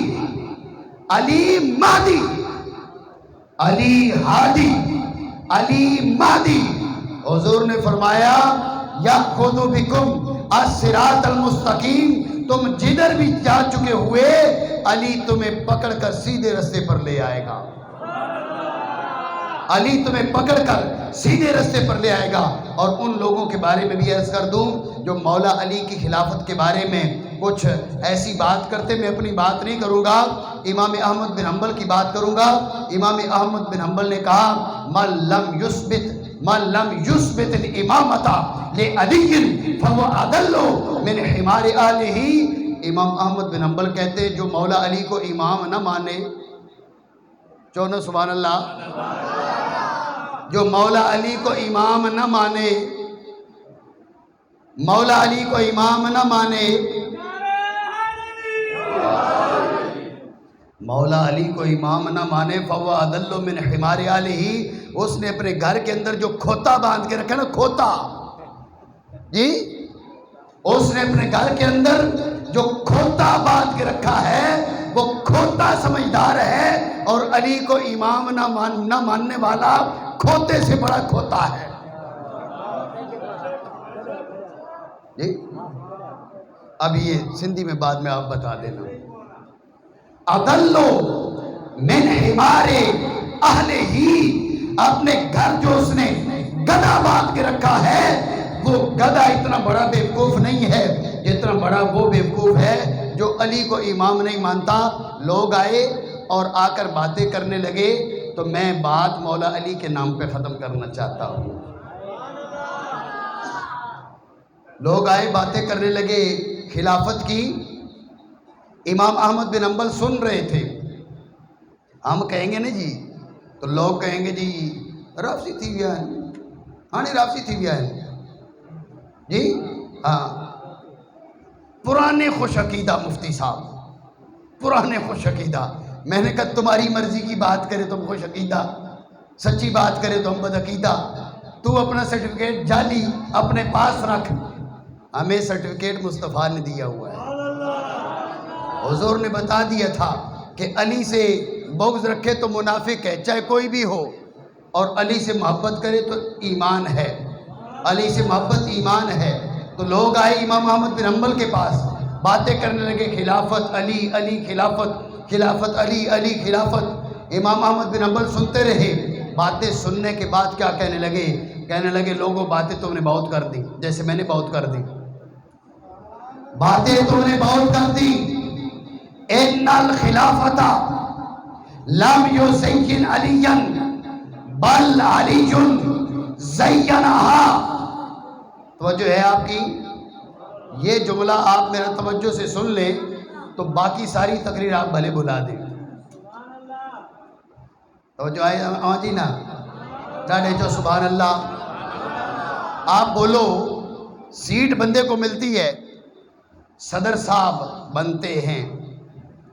علی مہدی، علی ہادی، علی مہدی۔ حضور نے فرمایا یأخذ بکم الصراط المستقیم، تم جدھر بھی جا چکے ہوئے علی تمہیں پکڑ کر سیدھے رستے پر لے آئے گا، علی تمہیں پکڑ کر سیدھے رستے پر لے آئے گا۔ اور ان لوگوں کے بارے میں بھی عرض کر دوں جو مولا علی کی خلافت کے بارے میں کچھ ایسی بات کرتے، میں اپنی بات نہیں کروں گا، امام احمد بن حنبل کی بات کروں گا۔ امام احمد بن حنبل نے کہا من لم یثبت الامامۃ لعلی فهو اضل من حمار آلہ۔ امام احمد بن حنبل کہتے ہیں جو مولا علی کو امام نہ مانے، چونو سبحان اللہ، جو مولا علی کو امام نہ مانے، مولا علی کو امام نہ مانے، مولا علی کو امام نہ مانے فهو اضل من حمار آلہ، اس نے اپنے گھر کے اندر جو کھوتا باندھ کے رکھا نا، کھوتا جی، اس نے اپنے گھر کے اندر جو کھوتا باندھ کے رکھا ہے وہ کھوتا سمجھدار ہے، اور علی کو امام نہ ماننے والا کھوتے سے بڑا کھوتا ہے جی۔ اب یہ سندھی میں بعد میں آپ بتا دینا۔ اضلو من حمار اہل ہی، اپنے گھر جو اس نے گدھا باندھ کے رکھا ہے، وہ گدھا اتنا بڑا بیوقوف نہیں ہے جتنا بڑا وہ بیوقوف ہے جو علی کو امام نہیں مانتا۔ لوگ آئے اور آ کر باتیں کرنے لگے، تو میں بات مولا علی کے نام پہ ختم کرنا چاہتا ہوں۔ لوگ آئے باتیں کرنے لگے خلافت کی، امام احمد بن حنبل سن رہے تھے۔ ہم کہیں گے نا جی، تو لوگ کہیں گے جی رافضی تھی ویا ہے، ہاں نہیں رافضی تھی ویا ہے جی، ہاں پرانے خوش عقیدہ مفتی صاحب، پرانے خوش عقیدہ۔ میں نے کہا تمہاری مرضی کی بات کرے تم خوش عقیدہ، سچی بات کرے تو ہم بد عقیدہ۔ تو اپنا سرٹیفکیٹ جعلی اپنے پاس رکھ، ہمیں سرٹیفکیٹ مصطفیٰ نے دیا ہوا ہے۔ حضور نے بتا دیا تھا کہ علی سے بغض رکھے تو منافق ہے، چاہے کوئی بھی ہو، اور علی سے محبت کرے تو ایمان ہے، علی سے محبت ایمان ہے۔ تو لوگ آئے امام احمد بن حنبل کے پاس، باتیں کرنے لگے خلافت علی، علی خلافت، خلافت علی، علی خلافت۔ امام احمد بن حنبل سنتے رہے۔ باتیں سننے کے بعد کیا کہنے لگے؟ کہنے لگے لوگوں باتیں تم نے بہت کر دی، جیسے میں نے بہت کر دی، باتیں تم نے بہت کر دی۔ ان الخلافت لم یزین علی بل علی زینہا۔ توجہ ہے آپ کی؟ یہ جملہ آپ میرا توجہ سے سن لیں تو باقی ساری تقریر آپ بھلے بلا دیں۔ توجہ آئے آج ہی نا ڈاڑے جو سبحان اللہ۔ آپ بولو، سیٹ بندے کو ملتی ہے، صدر صاحب بنتے ہیں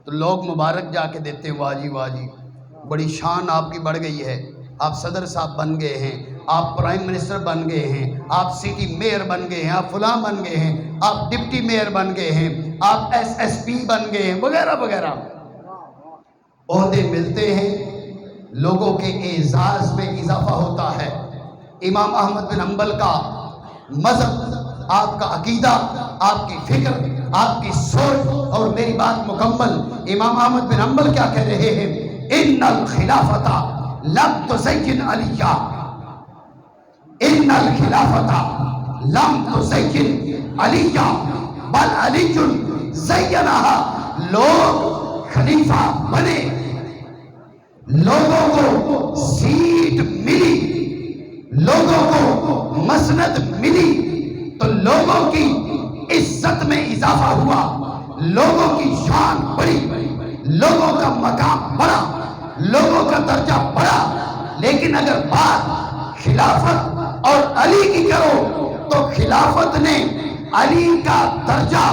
تو لوگ مبارک جا کے دیتے ہیں، واہ جی واہ جی، بڑی شان آپ کی بڑھ گئی ہے، آپ صدر صاحب بن گئے ہیں، آپ پرائم منسٹر بن گئے ہیں، آپ سٹی میئر بن گئے ہیں، آپ فلاں بن گئے ہیں، آپ ڈپٹی میئر بن گئے ہیں، آپ ایس ایس پی بن گئے ہیں، وغیرہ وغیرہ۔ عہدے ملتے ہیں، لوگوں کے اعزاز میں اضافہ ہوتا ہے۔ امام احمد بن حنبل کا مذہب، آپ کا عقیدہ، آپ کی فکر، آپ کی سوچ، اور میری بات مکمل، امام احمد بن حنبل کیا کہہ رہے ہیں؟ ان الخلافۃ لم تزین علیہ، ان الخلافۃ لم تزین علیہ بل علی زینہا۔ لوگ خلیفہ بنے، لوگوں کو سیٹ ملی، لوگوں کو مسند ملی، تو لوگوں کی عزت میں اضافہ ہوا، لوگوں کی شان بڑھی، لوگوں کا مقام بڑھا، لوگوں کا درجہ بڑھا۔ لیکن اگر بات خلافت اور علی کی کرو تو خلافت نے علی کا درجہ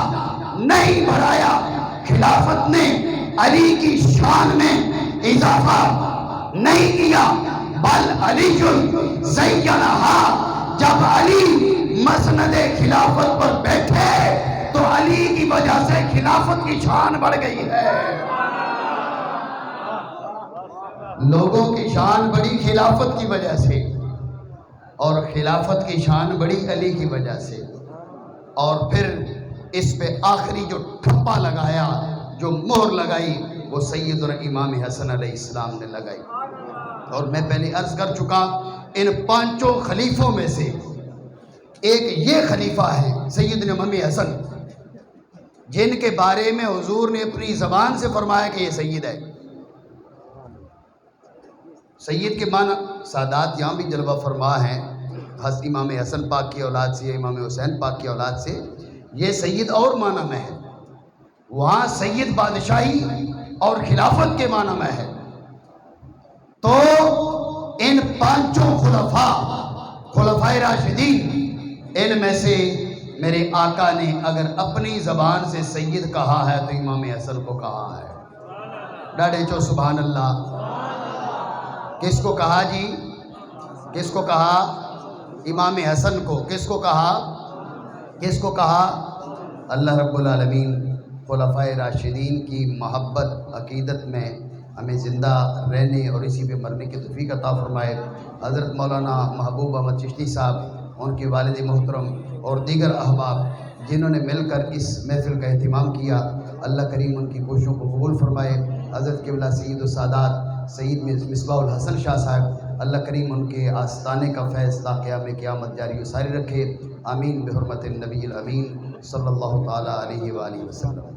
نہیں بڑھایا، خلافت نے علی کی شان میں اضافہ نہیں کیا، بل علی زینہا۔ جب علی مسند خلافت پر بیٹھے تو علی کی وجہ سے خلافت کی شان بڑھ گئی ہے۔ لوگوں کی شان بڑی خلافت کی وجہ سے، اور خلافت کی شان بڑی علی کی وجہ سے، اور پھر اس پہ آخری جو ٹھپا لگایا، جو مہر لگائی، وہ سیدنا امام حسن علیہ السلام نے لگائی۔ اور میں پہلے عرض کر چکا، ان پانچوں خلیفوں میں سے ایک یہ خلیفہ ہے سیدنا امام حسن، جن کے بارے میں حضور نے اپنی زبان سے فرمایا کہ یہ سید ہے۔ سید کے معنی سادات یہاں بھی جلوہ فرما ہیں، امام حسن پاک کی اولاد سے، امام حسین پاک کی اولاد سے، یہ سید اور معنی میں ہے، وہاں سید بادشاہی اور خلافت کے معنی میں ہے۔ تو ان پانچوں خلفائے راشدین، ان میں سے میرے آقا نے اگر اپنی زبان سے سید کہا ہے تو امام حسن کو کہا ہے۔ ڈاڑے چو سبحان اللہ۔ کس کو کہا جی؟ کس کو کہا؟ امام حسن کو۔ کس کو کہا؟ کس کو کہا؟ اللہ رب العالمین خلفائے راشدین کی محبت عقیدت میں ہمیں زندہ رہنے اور اسی پہ مرنے کی توفیق عطا فرمائے۔ حضرت مولانا محبوب احمد چشتی صاحب، ان کے والد محترم اور دیگر احباب جنہوں نے مل کر اس محفل کا اہتمام کیا، اللہ کریم ان کی کوششوں کو قبول فرمائے۔ حضرت قبلہ سید السادات سید مصباح الحسن شاہ صاحب، اللہ کریم ان کے آستانے کا فیض تا قیام قیامت جاری و ساری رکھے۔ آمین بحرمت النبی الامین صلی اللہ تعالیٰ علیہ وآلہ وسلم۔